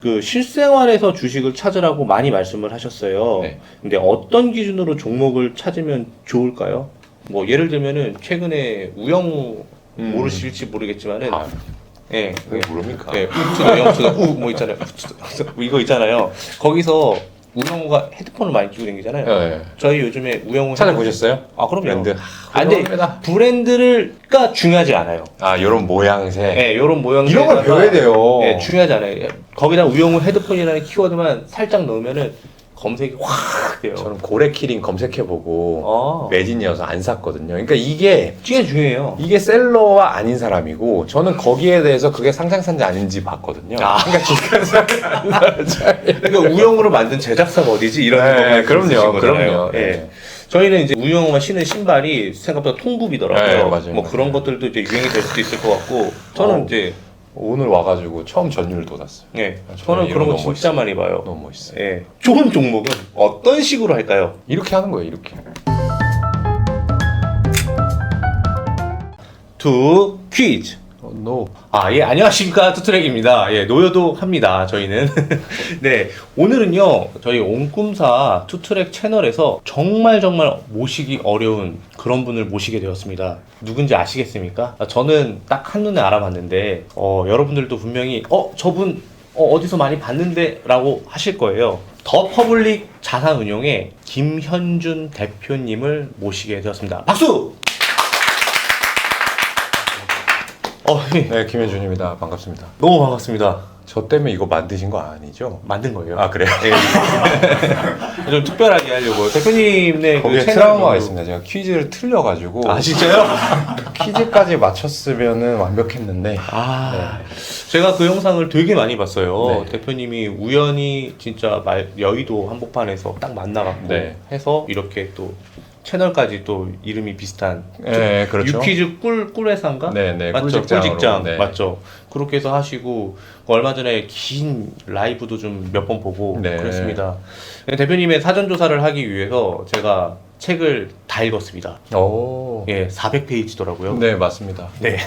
그 실생활에서 주식을 찾으라고 많이 말씀을 하셨어요. 네. 근데 어떤 기준으로 종목을 찾으면 좋을까요? 뭐 예를 들면은 최근에 우영우 모르실지 모르겠지만은 아, 예, 왜 모릅니까? 예, 우투더 영투더 뭐 있잖아요. 이거 있잖아요. 거기서 우영우가 헤드폰을 많이 끼고 다니잖아요. 네. 저희 요즘에 우영우 찾아보셨어요? 아 그럼요. 브랜드. 아, 근데 훌륭합니다. 브랜드가 중요하지 않아요. 아, 이런 모양새. 예, 요런 모양 이런 걸 배워야 돼요. 예, 중요하지 않아요. 거기다 우영우 헤드폰이라는 키워드만 살짝 넣으면은 검색이 확 돼요. 저는 고래 키링 검색해보고 아, 매진이어서 안 샀거든요. 그러니까 이게 중요해요. 셀러와 아닌 사람이고 저는 거기에 대해서 그게 상장사인지 아닌지 봤거든요. 아. 그러니까 주식하는 사람. 그러니까 우영우를 만든 제작사가 어디지? 이런 네, 거 그럼요. 그럼요. 예. 네. 저희는 이제 우영우가 신은 신발이 생각보다 통굽이더라고요. 네, 맞아요, 뭐 맞아요. 그런 것들도 이제 유행이 될 수도 있을 것 같고 저는 이제 오늘 와가지고 처음 전율 돋았어요. 예, 저는 저는 이런 그런 거 거 진짜 멋있어요. 많이 봐요. 너무 멋있어요. 예, 좋은 종목은 어떤 식으로 할까요? 이렇게 하는 거예요. 이렇게. 투 퀴즈. 노. 아, 예, 안녕하십니까. 투트랙입니다. 예, 노여도 합니다. 저희는. 네, 오늘은요, 저희 옹꿈사 투트랙 채널에서 정말 모시기 어려운 그런 분을 모시게 되었습니다. 누군지 아시겠습니까? 저는 딱 한눈에 알아봤는데, 여러분들도 분명히, 저분, 어디서 많이 봤는데? 라고 하실 거예요. 더 퍼블릭 자산운용의 김현준 대표님을 모시게 되었습니다. 박수! 네, 김현준입니다. 반갑습니다. 너무 반갑습니다. 저 때문에 이거 만드신 거 아니죠? 만든 거예요. 아, 그래요? 예. 좀 특별하게 하려고. 대표님의 거기에 그 채널 트라우마가 정도- 있습니다. 제가 퀴즈를 틀려가지고 아, 진짜요? 퀴즈까지 맞췄으면은 완벽했는데 아, 제가 그 영상을 되게 많이 봤어요. 네. 대표님이 우연히 진짜 여의도 한복판에서 딱 만나갖고 네. 해서 이렇게 또 채널까지 또 이름이 비슷한 네, 그렇죠. 유퀴즈 꿀회사인가? 네, 네, 맞죠? 꿀직장으로. 꿀직장 네. 맞죠? 그렇게 해서 하시고 얼마 전에 긴 라이브도 좀 몇 번 보고 네. 그랬습니다. 대표님의 사전 조사를 하기 위해서 제가 책을 다 읽었습니다. 오. 예, 400페이지더라고요. 네, 맞습니다. 네.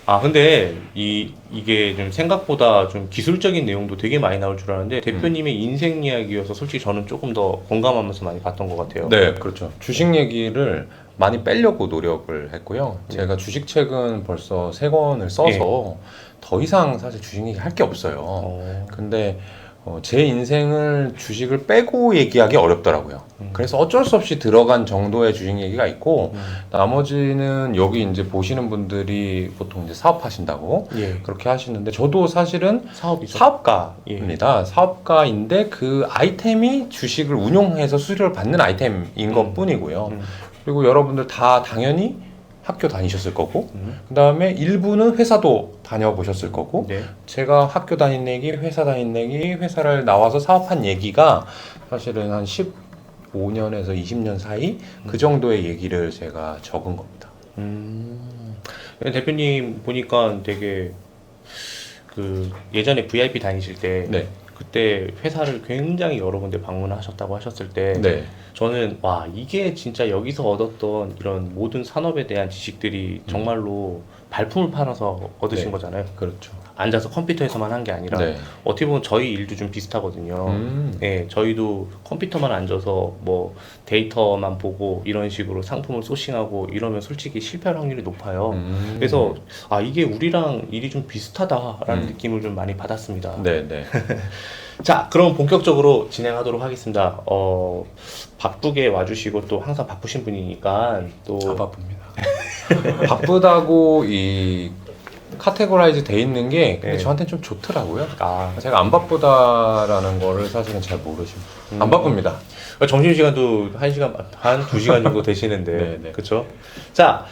아, 근데 이게 좀 생각보다 좀 기술적인 내용도 되게 많이 나올 줄 알았는데 대표님의 인생 이야기여서 솔직히 저는 조금 더 공감하면서 많이 봤던 것 같아요. 네, 그렇죠. 주식 얘기를 많이 빼려고 노력을 했고요. 제가 주식책은 벌써 3권을 써서 더 이상 사실 주식 얘기 할 게 없어요. 근데 제 인생을 주식을 빼고 얘기하기 어렵더라고요. 그래서 어쩔 수 없이 들어간 정도의 주식 얘기가 있고 나머지는 여기 이제 보시는 분들이 보통 이제 사업하신다고 예. 그렇게 하시는데 저도 사실은 사업이죠. 사업가입니다. 사업가인데 그 아이템이 주식을 운용해서 수수료를 받는 아이템인 것 뿐이고요. 그리고 여러분들 다 당연히 학교 다니셨을 거고 그 다음에 일부는 회사도 다녀보셨을 거고 네. 제가 학교 다닌 얘기, 회사 다닌 얘기, 회사를 나와서 사업한 얘기가 사실은 한 15년에서 20년 사이 그 정도의 얘기를 제가 적은 겁니다. 대표님 보니까 되게 그 예전에 VIP 다니실 때 네. 그때 회사를 굉장히 여러 군데 방문하셨다고 하셨을 때 네. 저는 와 이게 진짜 여기서 얻었던 이런 모든 산업에 대한 지식들이 정말로 발품을 팔아서 얻으신 네. 거잖아요. 그렇죠. 앉아서 컴퓨터에서만 한 게 아니라 네. 어떻게 보면 저희 일도 좀 비슷하거든요. 예, 저희도 컴퓨터만 앉아서 뭐 데이터만 보고 이런 식으로 상품을 소싱하고 이러면 솔직히 실패할 확률이 높아요. 그래서 아 이게 우리랑 일이 좀 비슷하다라는 느낌을 좀 많이 받았습니다. 네, 네. 자, 그럼 본격적으로 진행하도록 하겠습니다. 바쁘게 와주시고 또 항상 바쁘신 분이니까 또 다 바쁩니다. 바쁘다고 이 카테고라이즈 돼 있는 게 근데 네. 저한테는 좀 좋더라고요. 아, 제가 안 바쁘다라는 거를 사실은 잘 모르시고 안 바쁩니다. 점심시간도 1시간 반, 2시간 정도 되시는데 네, 네. 그렇죠? 자,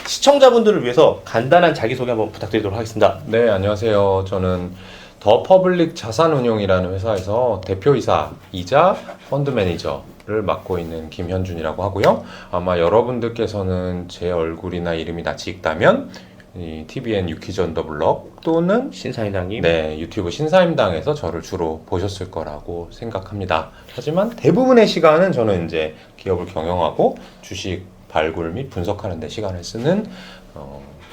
시청자분들을 위해서 간단한 자기소개 한번 부탁드리도록 하겠습니다. 네, 안녕하세요. 저는 더 퍼블릭 자산운용이라는 회사에서 대표이사이자 펀드 매니저를 맡고 있는 김현준이라고 하고요. 아마 여러분들께서는 제 얼굴이나 이름이 낯이 익다면 이 TVN 유퀴즈 언더 블럭 또는 신사임당님. 네, 유튜브 신사임당에서 저를 주로 보셨을 거라고 생각합니다. 하지만 대부분의 시간은 저는 이제 기업을 경영하고 주식 발굴 및 분석하는 데 시간을 쓰는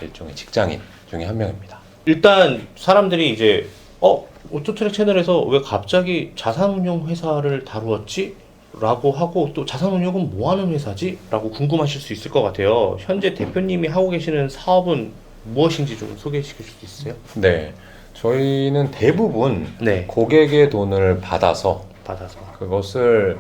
일종의 직장인 중에 한 명입니다. 일단 사람들이 이제 오토트랙 채널에서 왜 갑자기 자산운용 회사를 다루었지? 라고 하고 또 자산운용은 뭐 하는 회사지? 라고 궁금하실 수 있을 것 같아요. 현재 대표님이 하고 계시는 사업은 무엇인지 좀 소개시켜 줄 수 있어요? 네, 저희는 대부분 네. 고객의 돈을 받아서 받아서. 그것을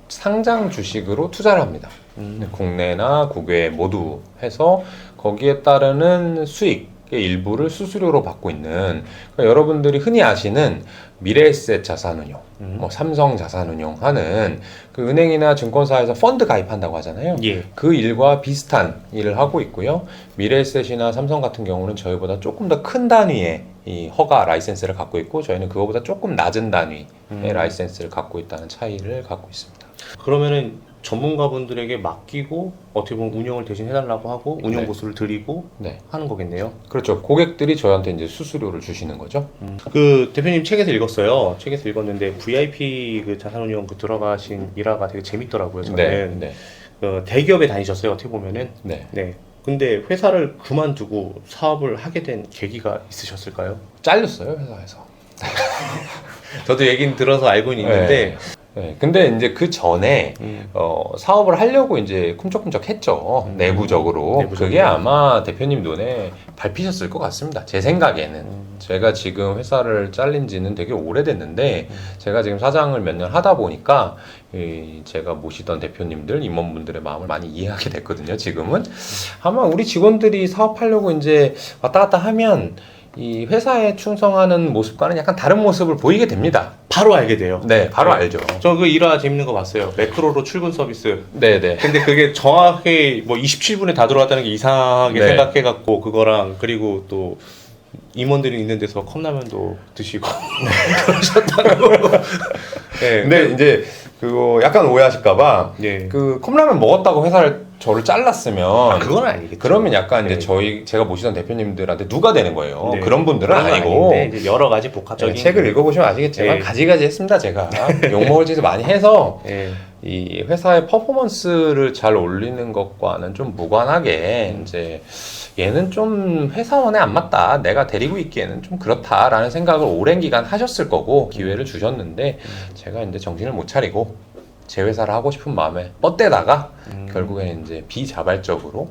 상장 주식으로 투자를 합니다. 음. 국내나 국외 모두 해서 거기에 따르는 수익의 일부를 수수료로 받고 있는, 그러니까 여러분들이 흔히 아시는 미래에셋 자산운용, 뭐 삼성 자산운용 하는 그 은행이나 증권사에서 펀드 가입한다고 하잖아요. 예. 그 일과 비슷한 일을 하고 있고요. 미래에셋이나 삼성 같은 경우는 저희보다 조금 더 큰 단위의 이 허가 라이센스를 갖고 있고, 저희는 그거보다 조금 낮은 단위의 라이센스를 갖고 있다는 차이를 갖고 있습니다. 그러면은 전문가분들에게 맡기고 어떻게 보면 운영을 대신 해달라고 하고 운영 네. 보수를 드리고 네, 하는 거겠네요. 그렇죠. 고객들이 저희한테 이제 수수료를 주시는 거죠. 그 대표님 책에서 읽었어요. 책에서 읽었는데 VIP 그 자산운용 그 들어가신 일화가 되게 재밌더라고요. 저는 네, 대기업에 다니셨어요. 어떻게 보면은. 네. 네. 근데 회사를 그만두고 사업을 하게 된 계기가 있으셨을까요? 잘렸어요, 회사에서. 저도 얘기는 들어서 알고는 있는데. 네, 근데 이제 그 전에 사업을 하려고 이제 쿰쩍쿰쩍 했죠. 내부적으로. 내부적으로. 그게 아마 대표님 눈에 밟히셨을 것 같습니다. 제 생각에는. 제가 지금 회사를 잘린 지는 되게 오래됐는데, 제가 지금 사장을 몇 년 하다 보니까 제가 모시던 대표님들, 임원분들의 마음을 많이 이해하게 됐거든요. 지금은. 아마 우리 직원들이 사업하려고 이제 왔다 갔다 하면 이 회사에 충성하는 모습과는 약간 다른 모습을 보이게 됩니다. 바로 알게 돼요. 네, 바로 알죠. 저 그 일화 재밌는 거 봤어요. 매크로로 출근 서비스. 네네. 근데 그게 정확히 뭐 27분에 다 들어왔다는 게 이상하게 네. 생각해갖고 그거랑 그리고 또 임원들이 있는 데서 컵라면도 드시고 그러셨다고. 네. 근데 이제 그거 약간 오해하실까봐 예. 그 컵라면 먹었다고 회사를 저를 잘랐으면 그건 아니겠죠. 그러면 약간 이제 네. 제가 모시던 대표님들한테 누가 되는 거예요. 네. 그런 분들은 그건 아니고. 아닌데 이제 여러 가지 복합적인 책을 읽어보시면 아시겠지만 네. 가지가지 했습니다. 제가 욕먹을 짓을 많이 해서 예. 이 회사의 퍼포먼스를 잘 올리는 것과는 좀 무관하게 이제 얘는 좀 회사원에 안 맞다, 내가 데리고 있기에는 좀 그렇다라는 생각을 오랜 기간 하셨을 거고 기회를 주셨는데 제가 이제 정신을 못 차리고 제 회사를 하고 싶은 마음에 뻗대다가 결국에는 이제 비자발적으로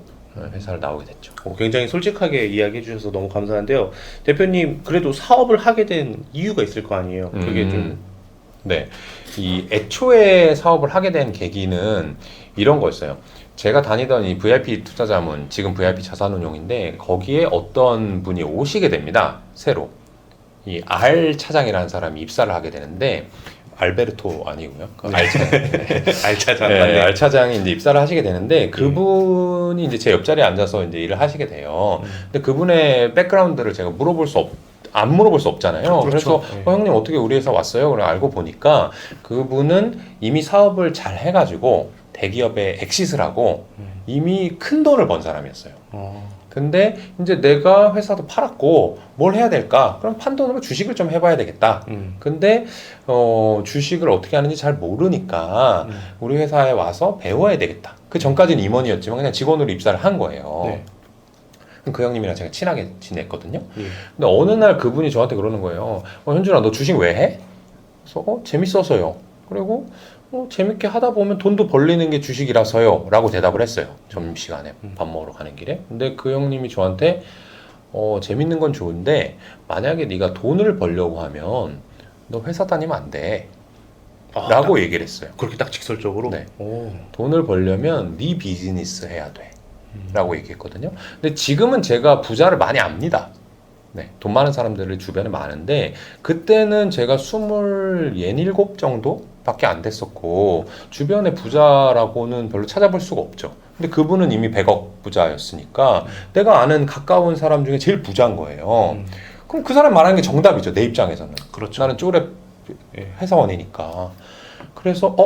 회사를 나오게 됐죠. 굉장히 솔직하게 이야기해 주셔서 너무 감사한데요. 대표님 그래도 사업을 하게 된 이유가 있을 거 아니에요. 그게 좀 네, 이 애초에 사업을 하게 된 계기는 이런 거였어요. 제가 다니던 이 VIP 투자자문, 지금 VIP 자산운용인데 거기에 어떤 분이 오시게 됩니다. 새로 이 R 차장이라는 사람이 입사를 하게 되는데, 알베르토 아니고요. 그 R 차장. 알차장 네, 맞네. R 차장이 이제 입사를 하시게 되는데 그분이 이제 제 옆자리에 앉아서 이제 일을 하시게 돼요. 근데 그분의 백그라운드를 제가 안 물어볼 수 없잖아요. 그렇죠. 그래서 네. 형님 어떻게 우리 회사 왔어요? 그래 알고 보니까 그분은 이미 사업을 잘 해가지고 대기업에 엑시스를 하고 이미 큰 돈을 번 사람이었어요. 근데 이제 내가 회사도 팔았고 뭘 해야 될까? 그럼 판 돈으로 주식을 좀 해봐야 되겠다. 근데 주식을 어떻게 하는지 잘 모르니까 우리 회사에 와서 배워야 되겠다. 그 전까지는 임원이었지만 그냥 직원으로 입사를 한 거예요. 네. 그 형님이랑 제가 친하게 지냈거든요. 예. 근데 어느 날 그분이 저한테 그러는 거예요. 현준아, 너 주식 왜 해? 그래서 재밌어서요. 그리고 재밌게 하다 보면 돈도 벌리는 게 주식이라서요 라고 대답을 했어요. 점심시간에 밥 먹으러 가는 길에. 근데 그 형님이 저한테 재밌는 건 좋은데 만약에 네가 돈을 벌려고 하면 너 회사 다니면 안 돼 라고 얘기를 했어요. 그렇게 딱 직설적으로? 네. 오. 돈을 벌려면 네 비즈니스 해야 돼 라고 얘기했거든요. 근데 지금은 제가 부자를 많이 압니다. 네, 돈 많은 사람들이 주변에 많은데 그때는 제가 27 정도 밖에 안 됐었고 주변에 부자라고는 별로 찾아볼 수가 없죠. 근데 그분은 이미 100억 부자였으니까 내가 아는 가까운 사람 중에 제일 부자인 거예요. 그럼 그 사람 말하는 게 정답이죠. 내 입장에서는. 그렇죠. 나는 쪼렙 회사원이니까. 그래서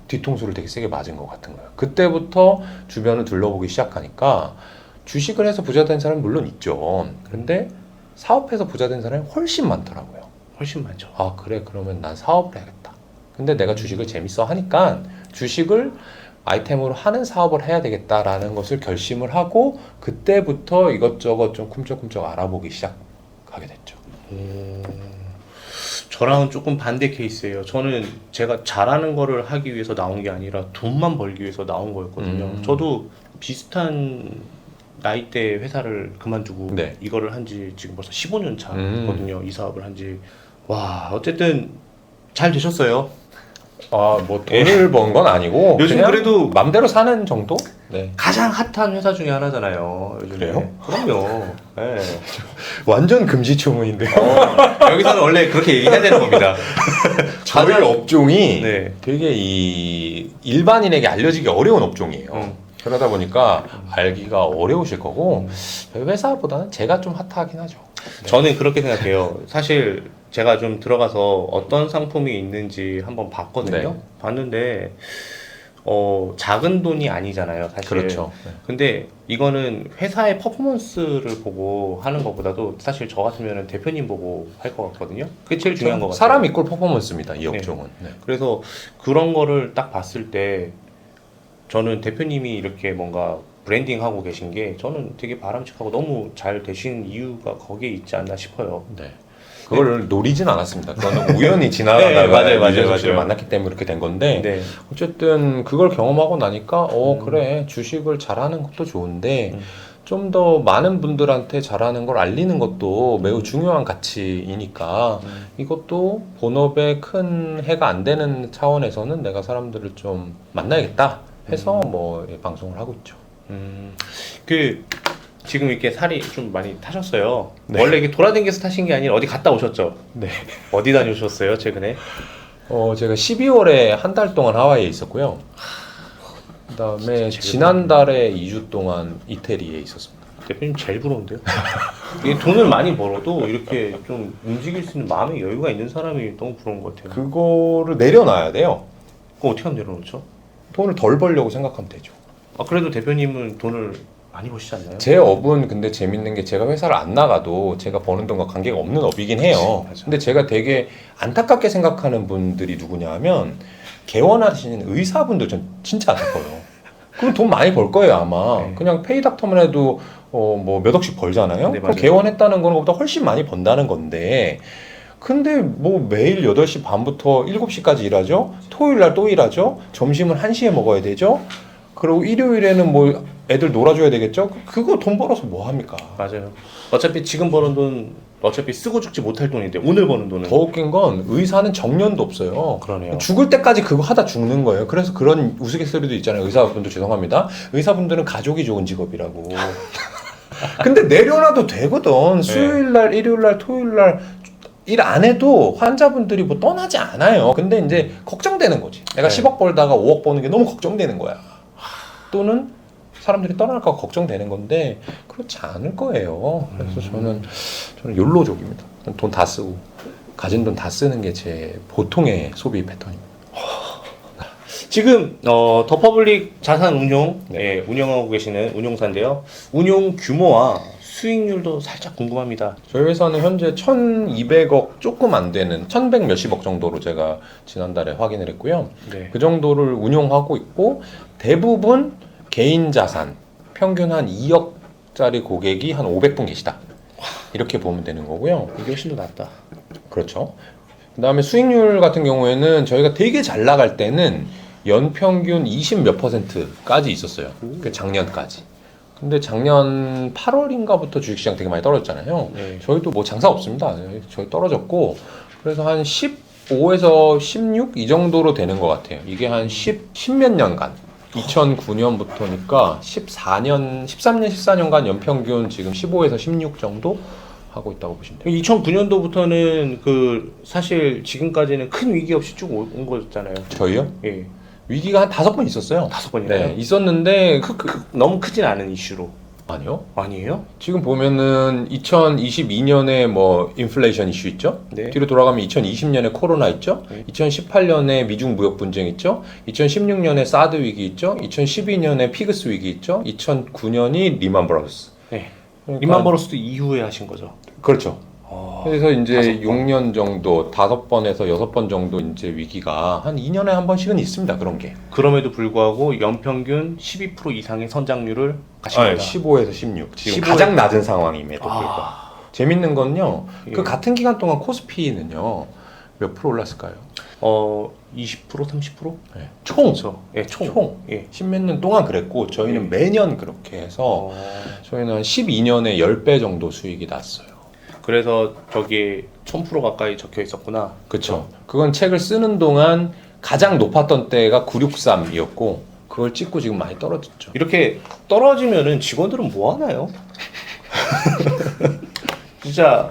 뒤통수를 되게 세게 맞은 것 같은 거예요. 그때부터 주변을 둘러보기 시작하니까 주식을 해서 부자 된 사람은 물론 있죠. 근데 사업해서 부자 된 사람이 훨씬 많더라고요. 훨씬 많죠. 아 그래, 그러면 난 사업을 해야겠다. 근데 내가 주식을 재밌어 하니까 주식을 아이템으로 하는 사업을 해야 되겠다라는 것을 결심을 하고 그때부터 이것저것 좀 쿰쩍쿰쩍 알아보기 시작하게 됐죠. 저랑은 조금 반대 케이스예요. 저는 제가 잘하는 거를 하기 위해서 나온 게 아니라 돈만 벌기 위해서 나온 거였거든요. 저도 비슷한 나이대 회사를 그만두고 네. 이거를 한지 지금 벌써 15년 차거든요. 이 사업을 한지. 와, 어쨌든 잘 되셨어요. 아, 뭐 돈을 번 건 아니고 요즘 그냥 그래도 맘대로 사는 정도? 네. 가장 핫한 회사 중에 하나잖아요. 요즘에. 그래요? 그럼요. 네. 완전 금시초문인데요. 여기서는 원래 그렇게 얘기해야 되는 겁니다. 저희 가장- 업종이 네. 되게 이 일반인에게 알려지기 어려운 업종이에요. 그러다 보니까 알기가 어려우실 거고 저희 회사보다는 제가 좀 핫하긴 하죠. 저는 그렇게 생각해요. 사실 제가 좀 들어가서 어떤 상품이 있는지 한번 봤거든요. 네. 봤는데 작은 돈이 아니잖아요, 사실. 그렇죠. 네. 근데 이거는 회사의 퍼포먼스를 보고 하는 것보다도 사실 저 같으면 대표님 보고 할 것 같거든요. 그게 제일 중요한 것 같아요. 사람 이꼴 퍼포먼스입니다. 이 업종은. 네. 그래서 그런 거를 딱 봤을 때 저는 대표님이 이렇게 뭔가 브랜딩하고 계신 게 저는 되게 바람직하고 너무 잘 되신 이유가 거기에 있지 않나 싶어요. 네. 그걸 노리진 않았습니다. 그거는 우연히 지나가다가 네, 맞아요, 유재석 씨를 맞아요. 만났기 때문에 그렇게 된 건데 네. 어쨌든 그걸 경험하고 나니까 그래 주식을 잘하는 것도 좋은데 좀 더 많은 분들한테 잘하는 걸 알리는 것도 매우 중요한 가치이니까 이것도 본업에 큰 해가 안 되는 차원에서는 내가 사람들을 좀 만나야겠다 해서 뭐 방송을 하고 있죠. 그 지금 이렇게 살이 좀 많이 타셨어요. 네. 원래 이게 돌아다니면서 타신 게 아니라 어디 갔다 오셨죠? 네. 어디 다녀오셨어요, 최근에? 제가 12월에 한 달 동안 하와이에 있었고요. 그다음에 지난달에 2주 동안 이태리에 있었습니다. 대표님 제일 부러운데요? 이게 돈을 많이 벌어도 이렇게 좀 움직일 수 있는 마음의 여유가 있는 사람이 너무 부러운 것 같아요. 그거를 내려놔야 돼요. 그거 어떻게 하면 내려놓죠? 돈을 덜 벌려고 생각하면 되죠. 아, 그래도 대표님은 돈을 많이 버시지 않나요? 제 업은 근데 재밌는 게 제가 회사를 안 나가도 제가 버는 돈과 관계가 없는 업이긴 해요. 맞아. 근데 제가 되게 안타깝게 생각하는 분들이 누구냐 하면 개원하시는 의사분들 전 진짜 안타까워요. 그럼 돈 많이 벌 거예요 아마. 네. 그냥 페이닥터만 해도 뭐 몇 억씩 벌잖아요. 네, 그럼 맞아요. 개원했다는 거는 보다 훨씬 많이 번다는 건데 근데 뭐 매일 8시 반부터 7시까지 일하죠. 토요일 날 또 일하죠. 점심은 1시에 먹어야 되죠. 그리고 일요일에는 뭐 애들 놀아줘야 되겠죠. 그거 돈 벌어서 뭐 합니까? 맞아요. 어차피 지금 버는 돈 어차피 쓰고 죽지 못할 돈인데 오늘 버는 돈은 더 웃긴 건 의사는 정년도 없어요. 그러네요. 죽을 때까지 그거 하다 죽는 거예요. 그래서 그런 우스갯소리도 있잖아요. 의사분들 죄송합니다. 의사분들은 가족이 좋은 직업이라고. 근데 내려놔도 되거든. 수요일 날, 일요일 날, 토요일 날 일 안 해도 환자분들이 뭐 떠나지 않아요. 근데 이제 걱정되는 거지. 내가 네. 10억 벌다가 5억 버는 게 너무 걱정되는 거야. 또는 사람들이 떠날까 걱정되는 건데 그렇지 않을 거예요. 그래서 저는 욜로족입니다. 돈 다 쓰고 가진 돈 다 쓰는 게 제 보통의 소비 패턴입니다. 지금 더 퍼블릭 자산 운용 네. 예, 운영하고 계시는 운용사인데요. 운용 규모와 수익률도 살짝 궁금합니다. 저희 회사는 현재 1,200억 조금 안 되는 1,100 몇십억 정도로 제가 지난달에 확인을 했고요. 네. 그 정도를 운용하고 있고 대부분 개인 자산 평균 한 2억짜리 고객이 한 500분 계시다. 이렇게 보면 되는 거고요. 이게 훨씬 더 낫다. 그렇죠. 그 다음에 수익률 같은 경우에는 저희가 되게 잘 나갈 때는 연평균 20 몇 %까지 있었어요. 그 작년까지. 근데 작년 8월인가부터 주식시장 되게 많이 떨어졌잖아요. 네. 저희도 뭐 장사 없습니다. 저희 떨어졌고 그래서 한 15에서 16 이 정도로 되는 것 같아요. 이게 한 10몇 년간 2009년부터니까 13년, 14년간 연평균 지금 15에서 16 정도 하고 있다고 보시면 돼요. 2009년도부터는 그 사실 지금까지는 큰 위기 없이 쭉 온 거잖아요. 저희요? 예. 위기가 한 5번 있었어요. 5번이나요? 네, 있었는데 너무 크진 않은 이슈로. 아니요. 아니에요? 지금 보면은 2022년에 뭐 인플레이션 이슈 있죠? 네. 뒤로 돌아가면 2020년에 코로나 있죠? 네. 2018년에 미중 무역 분쟁 있죠? 2016년에 사드 위기 있죠? 2012년에 피그스 위기 있죠? 2009년이 리만 브라더스. 네. 그러니까 리만 버러스도 이후에 하신 거죠. 그렇죠. 그래서 이제 5번. 6년 정도, 5번에서 6번 정도 이제 위기가 한 2년에 한 번씩은 있습니다. 그런 게. 그럼에도 불구하고 연평균 12% 이상의 선장률을 가신 거다. 15에서 16. 지금 15 가장 낮은 상황임에도 불구하고. 아, 재밌는 건요. 예. 그 같은 기간 동안 코스피는요. 몇 프로 올랐을까요? 20% 30%? 네. 총! 그렇죠. 예, 총. 예. 십몇 년 동안 그랬고 저희는 네. 매년 그렇게 해서 저희는 한 12년에 10배 정도 수익이 났어요. 그래서 저기 1000% 가까이 적혀 있었구나. 그렇죠. 그건 책을 쓰는 동안 가장 높았던 때가 963이었고 그걸 찍고 지금 많이 떨어졌죠. 이렇게 떨어지면은 직원들은 뭐 하나요? 진짜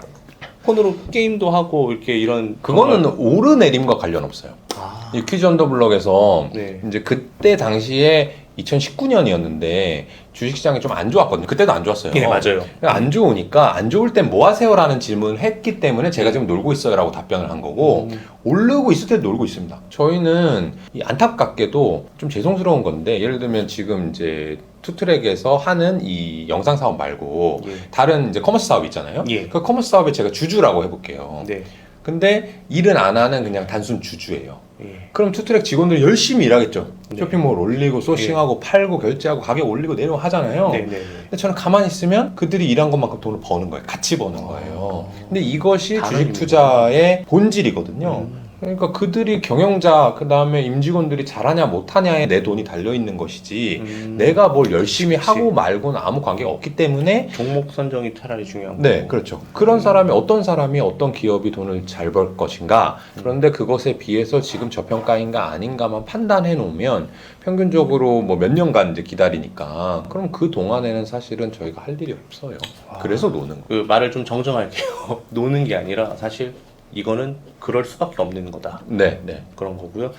폰으로 게임도 하고 이렇게 이런 그거는 오르내림과 관련 없어요. 아, 이 퀴즈 언더블럭에서 네. 이제 그때 당시에 2019년이었는데 주식시장이 좀 안 좋았거든요. 그때도 안 좋았어요. 예, 맞아요. 안 좋으니까 안 좋을 땐 뭐 하세요라는 질문을 했기 때문에 제가 지금 놀고 있어요라고 답변을 한 거고 오르고 있을 때도 놀고 있습니다. 저희는 이 안타깝게도 좀 죄송스러운 건데 예를 들면 지금 이제 투트랙에서 하는 이 영상 사업 말고 예. 다른 이제 커머스 사업 있잖아요. 예. 그 커머스 사업에 제가 주주라고 해볼게요. 네. 근데 일은 안 하는 그냥 단순 주주예요. 예. 그럼 투트랙 직원들이 열심히 일하겠죠. 네. 쇼핑몰 올리고 소싱하고 팔고 결제하고 가격 올리고 내려고 하잖아요. 네, 네, 네. 근데 저는 가만히 있으면 그들이 일한 것만큼 돈을 버는 거예요. 같이 버는 거예요. 근데 이것이 다른 주식 의미죠. 투자의 본질이거든요. 그러니까 그들이 경영자, 그 다음에 임직원들이 잘하냐 못하냐에 내 돈이 달려있는 것이지 내가 뭘 열심히 그치. 하고 말고는 아무 관계가 없기 때문에 종목 선정이 차라리 중요한 네, 거고. 그렇죠. 그런 사람이 어떤 사람이 어떤 기업이 돈을 잘 벌 것인가 그런데 그것에 비해서 지금 저평가인가 아닌가만 판단해 놓으면 평균적으로 뭐 몇 년간 이제 기다리니까 그럼 그 동안에는 사실은 저희가 할 일이 없어요. 그래서 노는 거예요. 그 말을 좀 정정할게요. 노는 게 아니라 사실 이거는 그럴 수밖에 없는 거다. 네, 네. 그런 거고요.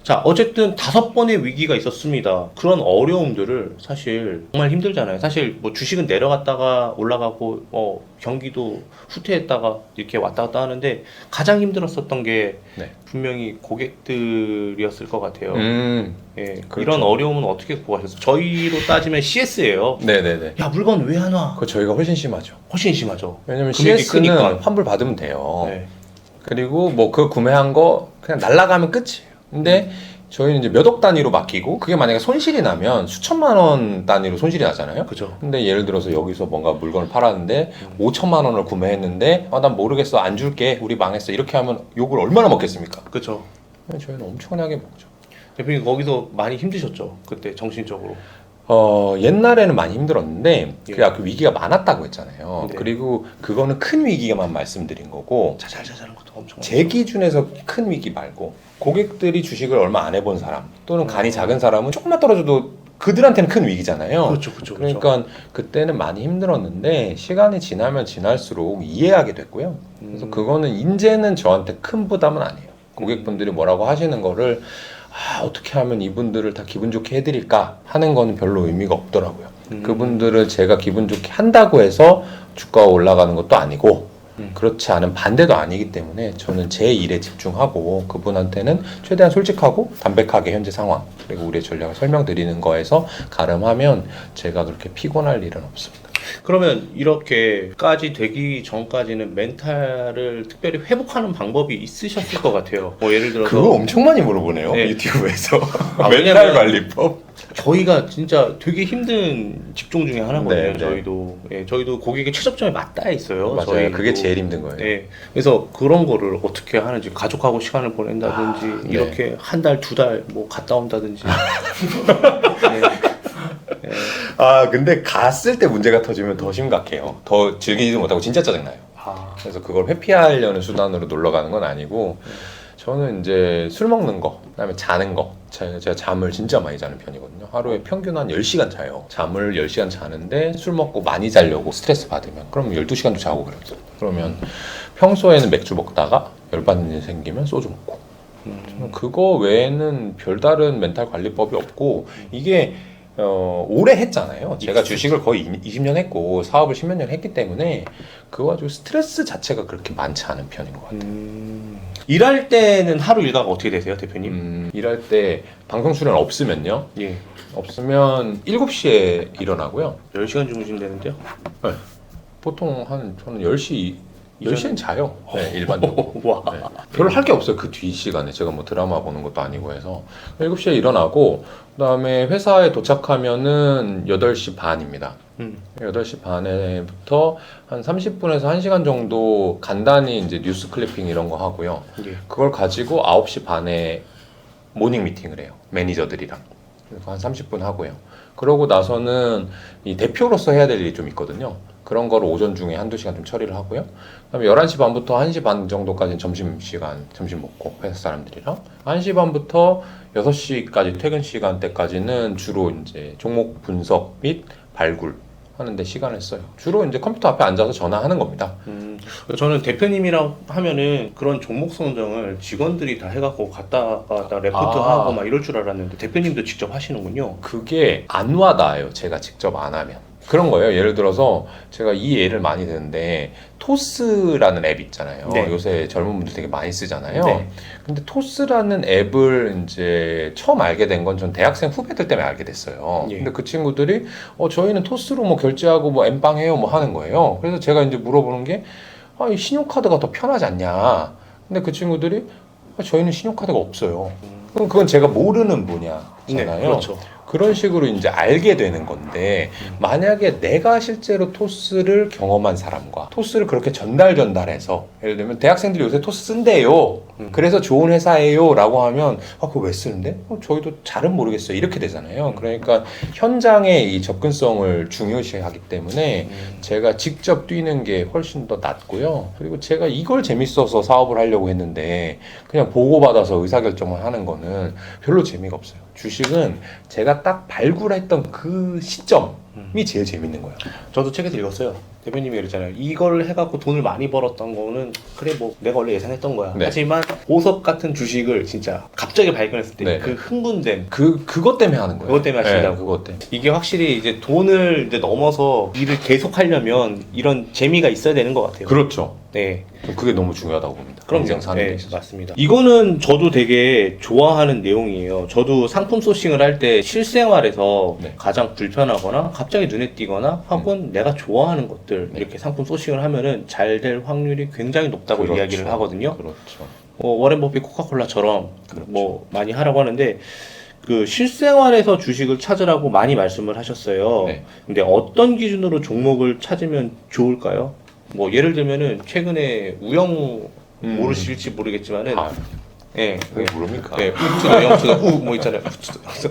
자, 어쨌든 5번의 위기가 있었습니다. 그런 어려움들을 사실 정말 힘들잖아요. 사실 뭐 주식은 내려갔다가 올라가고 경기도 후퇴했다가 이렇게 왔다 갔다 하는데 가장 힘들었었던 게 네. 분명히 고객들이었을 것 같아요. 예, 그렇죠. 이런 어려움은 어떻게 구하셨어요? 저희로 따지면 CS예요. 네네네. 야, 물건 왜 안 와? 그거 저희가 훨씬 심하죠. 훨씬 심하죠. 왜냐면 금액이 CS는 크니까. 환불 받으면 돼요. 네. 그리고 뭐 그 구매한 거 그냥 날라가면 끝이에요. 근데 저희는 이제 몇 억 단위로 맡기고 그게 만약에 손실이 나면 수천만 원 단위로 손실이 나잖아요. 그죠. 근데 예를 들어서 여기서 뭔가 물건을 팔았는데 5천만 원을 구매했는데 난 모르겠어 안 줄게 우리 망했어 이렇게 하면 욕을 얼마나 먹겠습니까? 그죠. 저희는 엄청나게 먹죠. 대표님 거기서 많이 힘드셨죠? 그때 정신적으로. 옛날에는 많이 힘들었는데 예. 그 위기가 많았다고 했잖아요. 네. 그리고 그거는 큰 위기만 말씀드린 거고 자잘자잘한 것도 엄청 제 기준에서 큰 위기 말고 고객들이 주식을 얼마 안 해본 사람 또는 간이 작은 사람은 조금만 떨어져도 그들한테는 큰 위기잖아요. 그렇죠, 그렇죠. 그러니까 그때는 많이 힘들었는데 시간이 지나면 지날수록 이해하게 됐고요. 그래서 그거는 이제는 저한테 큰 부담은 아니에요. 고객분들이 뭐라고 하시는 거를 어떻게 하면 이분들을 다 기분 좋게 해드릴까 하는 거는 별로 의미가 없더라고요. 그분들을 제가 기분 좋게 한다고 해서 주가가 올라가는 것도 아니고 그렇지 않은 반대도 아니기 때문에 저는 제 일에 집중하고 그분한테는 최대한 솔직하고 담백하게 현재 상황 그리고 우리의 전략을 설명드리는 거에서 가름하면 제가 그렇게 피곤할 일은 없습니다. 그러면 이렇게까지 되기 전까지는 멘탈을 특별히 회복하는 방법이 있으셨을 것 같아요. 뭐 예를 들어서 그거 엄청 많이 물어보네요. 네. 유튜브에서 아, 멘탈 왜냐면 관리법. 저희가 진짜 되게 힘든 직종 중에 하나거든요. 네, 네. 저희도 고객의 최저점에 맞닿아 있어요. 맞아요. 저희도. 그게 제일 힘든 거예요. 네. 그래서 그런 거를 어떻게 하는지 가족하고 시간을 보낸다든지 네. 이렇게 한 달, 두 달 뭐 갔다 온다든지. 네. 네. 근데 갔을 때 문제가 터지면 더 심각해요. 더 즐기지도 못하고 진짜 짜증나요. 그래서 그걸 회피하려는 수단으로 놀러 가는 건 아니고 저는 이제 술 먹는 거, 그다음에 자는 거. 제가 잠을 진짜 많이 자는 편이거든요. 하루에 평균 한 10시간 자요. 잠을 10시간 자는데 술 먹고 많이 자려고 스트레스 받으면 그럼 12시간도 자고 그래요. 그러면 평소에는 맥주 먹다가 열받는 일 생기면 소주 먹고 저는 그거 외에는 별다른 멘탈 관리법이 없고 이게 오래 했잖아요. 제가 주식을 거의 20년 했고 사업을 10몇 년 했기 때문에 그거 가지고 스트레스 자체가 그렇게 많지 않은 편인 것 같아요. 일할 때는 하루 일과가 어떻게 되세요, 대표님? 일할 때 방송 출연 없으면요. 예. 없으면 7시에 일어나고요. 10시간 주무신다는데요? 네. 보통 저는 10시엔 자요. 네, 일반적으로. 와. 네. 별로 할 게 없어요. 그 뒤 시간에. 제가 뭐 드라마 보는 것도 아니고 해서. 7시에 일어나고, 그 다음에 회사에 도착하면은 8시 반입니다. 8시 반에부터 한 30분에서 1시간 정도 간단히 이제 뉴스 클리핑 이런 거 하고요. 예. 그걸 가지고 9시 반에 모닝 미팅을 해요. 매니저들이랑. 그래서 한 30분 하고요. 그러고 나서는 이 대표로서 해야 될 일이 좀 있거든요. 그런 거를 오전 중에 한두 시간 좀 처리를 하고요. 그다음에 11시 반부터 1시 반 정도까지는 점심시간, 점심 먹고 회사 사람들이랑 1시 반부터 6시까지 퇴근 시간대까지는 주로 이제 종목 분석 및 발굴 하는데 시간을 써요. 주로 이제 컴퓨터 앞에 앉아서 전화하는 겁니다. 저는 대표님이랑 하면은 그런 종목 선정을 직원들이 다 해갖고 갔다가 레포트하고 막 이럴 줄 알았는데 대표님도 직접 하시는군요. 그게 안 와닿아요. 제가 직접 안 하면. 그런 거예요. 예를 들어서 제가 이 예를 많이 드는데 토스라는 앱 있잖아요. 네. 요새 젊은 분들 되게 많이 쓰잖아요. 네. 근데 토스라는 앱을 이제 처음 알게 된 건 전 대학생 후배들 때문에 알게 됐어요. 예. 근데 그 친구들이 저희는 토스로 뭐 결제하고 뭐 엠빵 해요 뭐 하는 거예요. 그래서 제가 이제 물어보는 게 이 신용카드가 더 편하지 않냐. 근데 그 친구들이 저희는 신용카드가 없어요. 그럼 그건 제가 모르는 분야잖아요. 네, 그렇죠. 그런 식으로 이제 알게 되는 건데 만약에 내가 실제로 토스를 경험한 사람과 토스를 그렇게 전달해서 예를 들면 대학생들이 요새 토스 쓴대요. 그래서 좋은 회사예요 라고 하면 그거 왜 쓰는데? 저희도 잘은 모르겠어요. 이렇게 되잖아요. 그러니까 현장의 이 접근성을 중요시하기 때문에 제가 직접 뛰는 게 훨씬 더 낫고요. 그리고 제가 이걸 재밌어서 사업을 하려고 했는데 그냥 보고받아서 의사결정만 하는 거는 별로 재미가 없어요. 주식은 제가 딱 발굴했던 그 시점이 제일 재밌는 거예요. 저도 책에서 읽었어요. 대표님이 그랬잖아요. 이걸 해갖고 돈을 많이 벌었던 거는 그래 뭐 내가 원래 예상했던 거야. 네. 하지만 보석 같은 주식을 진짜 갑자기 발견했을 때 네. 그 흥분됨 그것 때문에 하는 거예요. 그것 때문에 하신다고. 네, 그것 때문에. 이게 확실히 이제 돈을 이제 넘어서 일을 계속 하려면 이런 재미가 있어야 되는 것 같아요. 그렇죠. 네. 그게 너무 중요하다고 봅니다. 그럼요. 인생 사는 데 네, 있어서. 맞습니다. 이거는 저도 되게 좋아하는 내용이에요. 저도 상품 소싱을 할 때 실생활에서 네. 가장 불편하거나 갑자기 눈에 띄거나 혹은 내가 좋아하는 것들 네. 이렇게 상품 소싱을 하면은 잘 될 확률이 굉장히 높다고 그렇죠. 이야기를 하거든요. 그렇죠. 워렌 버핏 코카콜라처럼 그렇죠. 뭐 많이 하라고 하는데 그 실생활에서 주식을 찾으라고 많이 말씀을 하셨어요. 네. 근데 어떤 기준으로 종목을 찾으면 좋을까요? 뭐 예를 들면은 최근에 우영 모르실지 모르겠지만은 아, 예, 왜 모릅니까? 예, 우투더 영투더 뭐 있잖아요.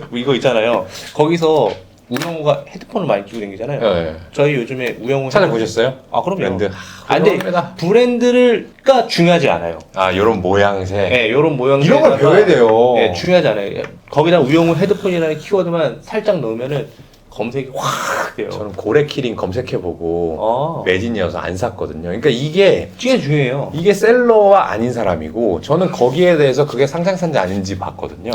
뭐 이거 있잖아요. 거기서 우영우가 헤드폰을 많이 끼고 다니잖아요. 네. 저희 요즘에 우영우 찾아보셨어요? 아 그럼요. 브랜드. 근데 훌륭합니다. 브랜드가 중요하지 않아요. 요런 모양새. 예, 요런 모양 이런 걸 배워야 돼요. 예, 중요하지 않아요. 거기다 우영우 헤드폰이라는 키워드만 살짝 넣으면은 검색이 확 돼요. 저는 고래 키링 검색해보고 아, 매진이어서 안 샀거든요. 그러니까 이게 중요해요. 셀러와 아닌 사람이고 저는 거기에 대해서 그게 상장사인지 아닌지 봤거든요.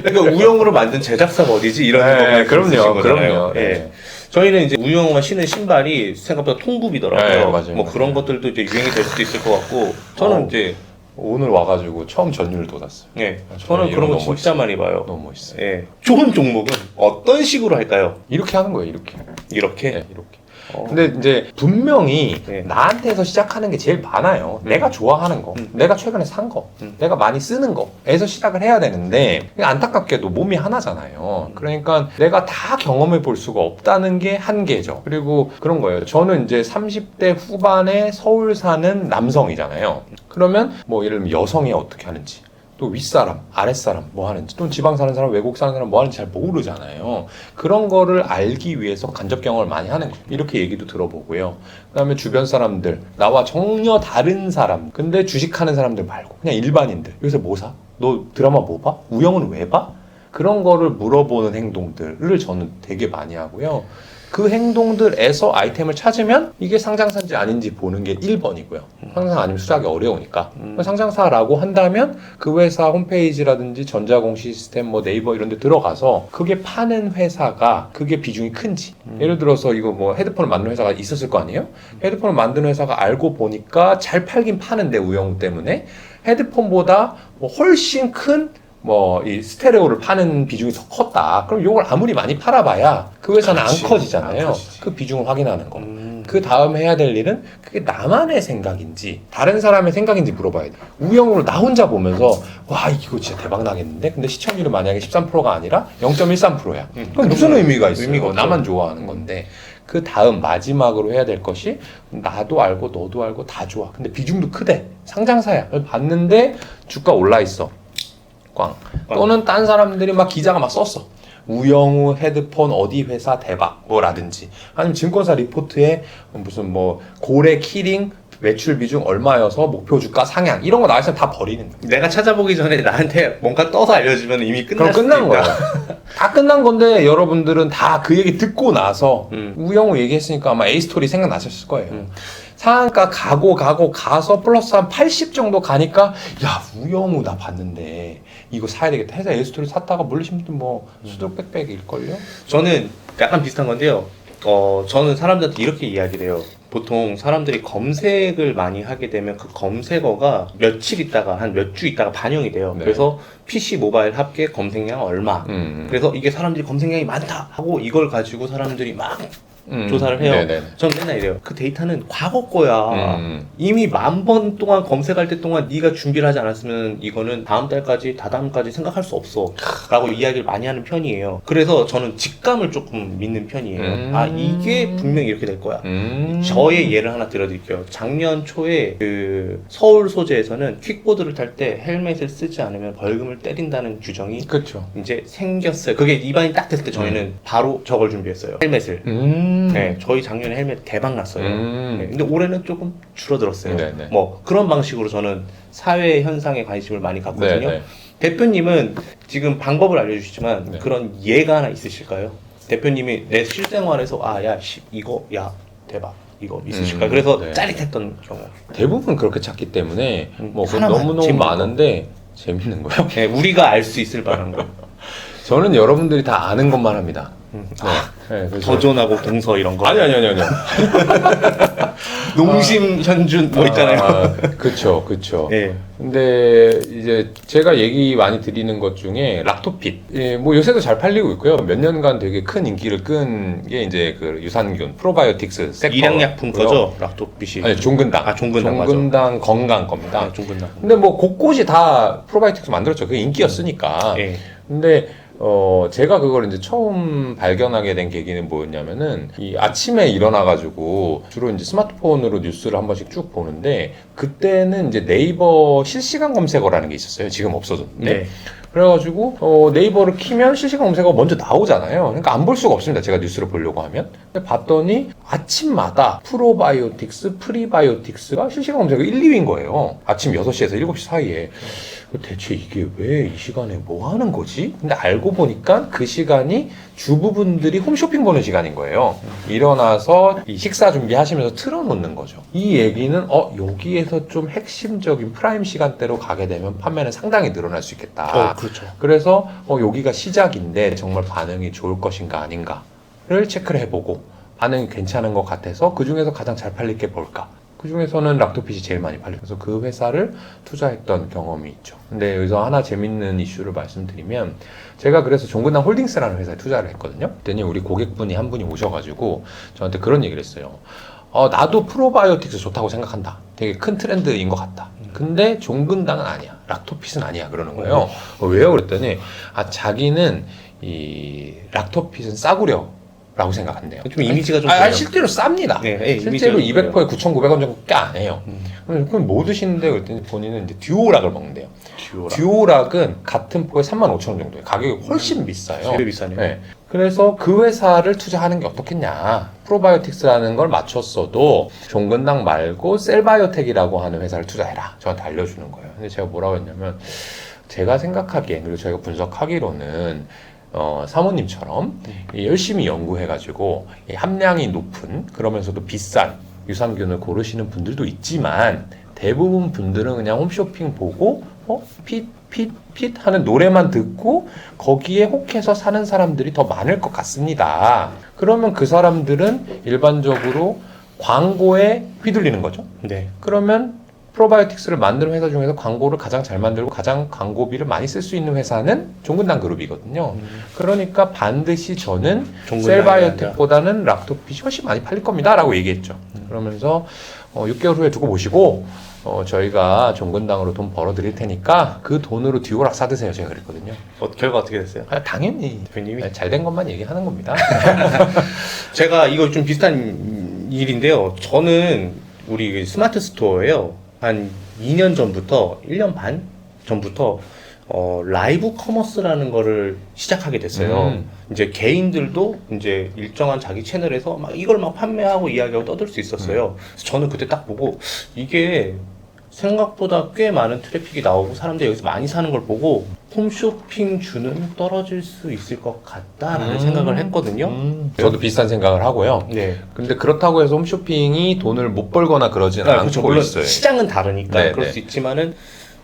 그러니까 우영우를 만든 제작사가 어디지 이런 네, 생각이 그럼요, 드시는 거잖아요. 그럼요. 예. 네. 저희는 이제 우영우가 신은 신발이 생각보다 통굽이더라고요. 네, 맞아요, 뭐 맞아요. 그런 것들도 이제 유행이 될 수도 있을 것 같고 저는 이제 오늘 와가지고 처음 전율을 돋았어요. 예, 저는 그런 거 너무 진짜 멋있어요. 많이 봐요. 너무 멋있어요. 예, 좋은 종목은 어떤 식으로 할까요? 이렇게 하는 거예요, 이렇게. 이렇게. 네, 이렇게. 어. 근데 이제 분명히 네. 나한테서 시작하는 게 제일 많아요. 내가 좋아하는 거, 내가 최근에 산 거, 내가 많이 쓰는 거에서 시작을 해야 되는데 안타깝게도 몸이 하나잖아요. 그러니까 내가 다 경험해 볼 수가 없다는 게 한계죠. 그리고 그런 거예요. 저는 이제 30대 후반에 서울 사는 남성이잖아요. 그러면 뭐 예를 들면 여성이 어떻게 하는지 또 윗사람, 아랫사람 뭐 하는지 또 지방 사는 사람, 외국 사는 사람 뭐 하는지 잘 모르잖아요. 그런 거를 알기 위해서 간접 경험을 많이 하는 거예요. 이렇게 얘기도 들어보고요. 그 다음에 주변 사람들, 나와 전혀 다른 사람, 근데 주식하는 사람들 말고 그냥 일반인들. 요새 뭐 사? 너 드라마 뭐 봐? 우영은 왜 봐? 그런 거를 물어보는 행동들을 저는 되게 많이 하고요. 그 행동들에서 아이템을 찾으면 이게 상장사인지 아닌지 보는 게 1번이고요. 상장 아니면 수작이 어려우니까. 상장사라고 한다면 그 회사 홈페이지라든지 전자공 시스템, 뭐 네이버 이런 데 들어가서 그게 파는 회사가 그게 비중이 큰지. 예를 들어서 이거 뭐 헤드폰을 만드는 회사가 있었을 거 아니에요? 헤드폰을 만드는 회사가 알고 보니까 잘 팔긴 파는데 우영우 때문에 헤드폰보다 뭐 훨씬 큰 뭐 이 스테레오를 파는 비중이 더 컸다. 그럼 이걸 아무리 많이 팔아봐야 그 회사는 그렇지, 안 커지잖아요. 안 커지지. 그 비중을 확인하는 거. 그 그 다음 해야 될 일은 그게 나만의 생각인지 다른 사람의 생각인지 물어봐야 돼. 우영우를 나 혼자 보면서 와 이거 진짜 대박 나겠는데? 근데 시청률이 만약에 13%가 아니라 0.13%야. 그럼 무슨 의미가 있어요? 의미가 없죠. 나만 좋아하는 건데. 그 다음 마지막으로 해야 될 것이 나도 알고 너도 알고 다 좋아. 근데 비중도 크대. 상장사야. 봤는데 주가 올라 있어. 꽝. 또는 딴 사람들이 막 기자가 막 썼어. 우영우 헤드폰 어디 회사 대박 뭐라든지 아니면 증권사 리포트에 무슨 뭐 고래 키링 매출 비중 얼마여서 목표 주가 상향 이런 거 나왔으면 다 버리는 거야. 내가 찾아보기 전에 나한테 뭔가 떠서 알려주면 이미 그럼 끝났을 끝난 거야. 다 끝난 건데 여러분들은 다 그 얘기 듣고 나서 우영우 얘기했으니까 아마 A스토리 생각나셨을 거예요. 상한가 가서 플러스 한 80 정도 가니까 야 우영우 나 봤는데 이거 사야 되겠다 해서 A스토리 샀다가 물리신 분들 뭐 수두룩빽빽일걸요? 저는 약간 비슷한 건데요. 저는 사람들한테 이렇게 이야기를 해요. 보통 사람들이 검색을 많이 하게 되면 그 검색어가 며칠 있다가 한 몇 주 있다가 반영이 돼요. 네. 그래서 PC 모바일 합계 검색량 얼마. 그래서 이게 사람들이 검색량이 많다 하고 이걸 가지고 사람들이 막 조사를 해요. 네네. 전 맨날 이래요. 그 데이터는 과거 거야. 이미 10,000번 동안 검색할 때 동안 네가 준비를 하지 않았으면 이거는 다음 달까지, 다다음까지 생각할 수 없어. 라고 이야기를 많이 하는 편이에요. 그래서 저는 직감을 조금 믿는 편이에요. 아, 이게 분명히 이렇게 될 거야. 저의 예를 하나 들어드릴게요. 작년 초에 그 서울 소재에서는 퀵보드를 탈 때 헬멧을 쓰지 않으면 벌금을 때린다는 규정이 그렇죠. 이제 생겼어요. 그게 입안이 딱 됐을 때 저희는 바로 저걸 준비했어요. 헬멧을. 네, 저희 작년에 헬멧 대박 났어요. 네, 근데 올해는 조금 줄어들었어요. 네네. 뭐 그런 방식으로 저는 사회 현상에 관심을 많이 갖거든요. 네네. 대표님은 지금 방법을 알려주시지만 네. 그런 예가 하나 있으실까요? 대표님이 내 실생활에서 이거 대박 이거 있으실까요? 그래서 네. 짜릿했던 경우. 대부분 그렇게 찾기 때문에 뭐 그건 하나만, 너무너무 재밌는 많은데 재밌는 거요? 네, 우리가 알 수 있을 만한 거. 저는 여러분들이 다 아는 것만 합니다. 네, 그래서 도전하고 동서 이런 거. 아니요. 농심 현준 뭐 있잖아요. 그쵸. 네. 근데 이제 제가 얘기 많이 드리는 것 중에 락토핏. 예, 뭐 요새도 잘 팔리고 있고요. 몇 년간 되게 큰 인기를 끈 게 이제 그 유산균, 프로바이오틱스 섹터. 일양약품 거죠? 락토핏이. 아니, 종근당. 아, 종근당, 맞아. 종근당 건강 겁니다. 아, 종근당. 근데 뭐 곳곳이 다 프로바이오틱스 만들었죠. 그게 인기였으니까. 예. 근데 제가 그걸 이제 처음 발견하게 된 계기는 뭐였냐면은 이 아침에 일어나가지고 주로 이제 스마트폰으로 뉴스를 한 번씩 쭉 보는데 그때는 이제 네이버 실시간 검색어라는 게 있었어요. 지금 없어졌는데. 네. 그래가지고 네이버를 키면 실시간 검색어가 먼저 나오잖아요. 그러니까 안 볼 수가 없습니다. 제가 뉴스를 보려고 하면. 근데 봤더니 아침마다 프로바이오틱스, 프리바이오틱스가 실시간 검색어 1, 2위인 거예요. 아침 6시에서 7시 사이에. 대체 이게 왜 이 시간에 뭐 하는 거지? 근데 알고 보니까 그 시간이 주부분들이 홈쇼핑 보는 시간인 거예요. 일어나서 이 식사 준비하시면서 틀어놓는 거죠. 이 얘기는 여기에서 좀 핵심적인 프라임 시간대로 가게 되면 판매는 상당히 늘어날 수 있겠다. 그렇죠. 그래서 여기가 시작인데 정말 반응이 좋을 것인가 아닌가를 체크를 해보고 반응이 괜찮은 것 같아서 그 중에서 가장 잘 팔릴 게 뭘까? 그 중에서는 락토핏이 제일 많이 팔려요. 그래서 그 회사를 투자했던 경험이 있죠. 근데 여기서 하나 재밌는 이슈를 말씀드리면 제가 그래서 종근당 홀딩스라는 회사에 투자를 했거든요. 그랬더니 우리 고객분이 한 분이 오셔가지고 저한테 그런 얘기를 했어요. 나도 프로바이오틱스 좋다고 생각한다. 되게 큰 트렌드인 것 같다. 근데 종근당은 아니야. 락토핏은 아니야. 그러는 거예요. 왜요? 그랬더니 자기는 이 락토핏은 싸구려 라고 생각한대요. 좀 이미지가 좀 실제로 쌉니다. 네, 실제로 이미지가 200%에 9,900원 정도밖에 안 해요. 그럼 뭐 드시는데 그랬더니 본인은 이제 듀오락을 먹는데요. 듀오락은 같은 포에 35,000원 정도예요. 가격이 훨씬 비싸요. 되게 비싸네요. 네. 그래서 그 회사를 투자하는 게 어떻겠냐. 프로바이오틱스라는 걸 맞췄어도 종근당 말고 셀바이오텍이라고 하는 회사를 투자해라. 저한테 알려주는 거예요. 근데 제가 뭐라고 했냐면 제가 생각하기엔 그리고 저희가 분석하기로는 사모님처럼 열심히 연구해가지고 함량이 높은 그러면서도 비싼 유산균을 고르시는 분들도 있지만 대부분 분들은 그냥 홈쇼핑 보고 핏 하는 노래만 듣고 거기에 혹해서 사는 사람들이 더 많을 것 같습니다. 그러면 그 사람들은 일반적으로 광고에 휘둘리는 거죠. 네. 그러면 프로바이오틱스를 만드는 회사 중에서 광고를 가장 잘 만들고 가장 광고비를 많이 쓸 수 있는 회사는 종근당 그룹이거든요. 그러니까 반드시 저는 셀바이오텍보다는 락토핏이 훨씬 많이 팔릴 겁니다 라고 얘기했죠. 그러면서 6개월 후에 두고 보시고 저희가 종근당으로 돈 벌어 드릴 테니까 그 돈으로 듀오락 사드세요 제가 그랬거든요. 결과 어떻게 됐어요? 당연히 대표님이? 잘 된 것만 얘기하는 겁니다. 제가 이거 좀 비슷한 일인데요. 저는 우리 스마트 스토어에요. 한 2년 전부터, 1년 반 전부터 라이브 커머스라는 거를 시작하게 됐어요. 이제 개인들도 이제 일정한 자기 채널에서 막 이걸 막 판매하고 이야기하고 떠들 수 있었어요. 그래서 저는 그때 딱 보고 이게 생각보다 꽤 많은 트래픽이 나오고 사람들이 여기서 많이 사는 걸 보고 홈쇼핑 주는 떨어질 수 있을 것 같다라는 생각을 했거든요. 저도 비슷한 생각을 하고요. 네. 근데 그렇다고 해서 홈쇼핑이 돈을 못 벌거나 그러진 그렇죠. 않고 물론 있어요. 시장은 다르니까 네, 그럴 네. 수 있지만은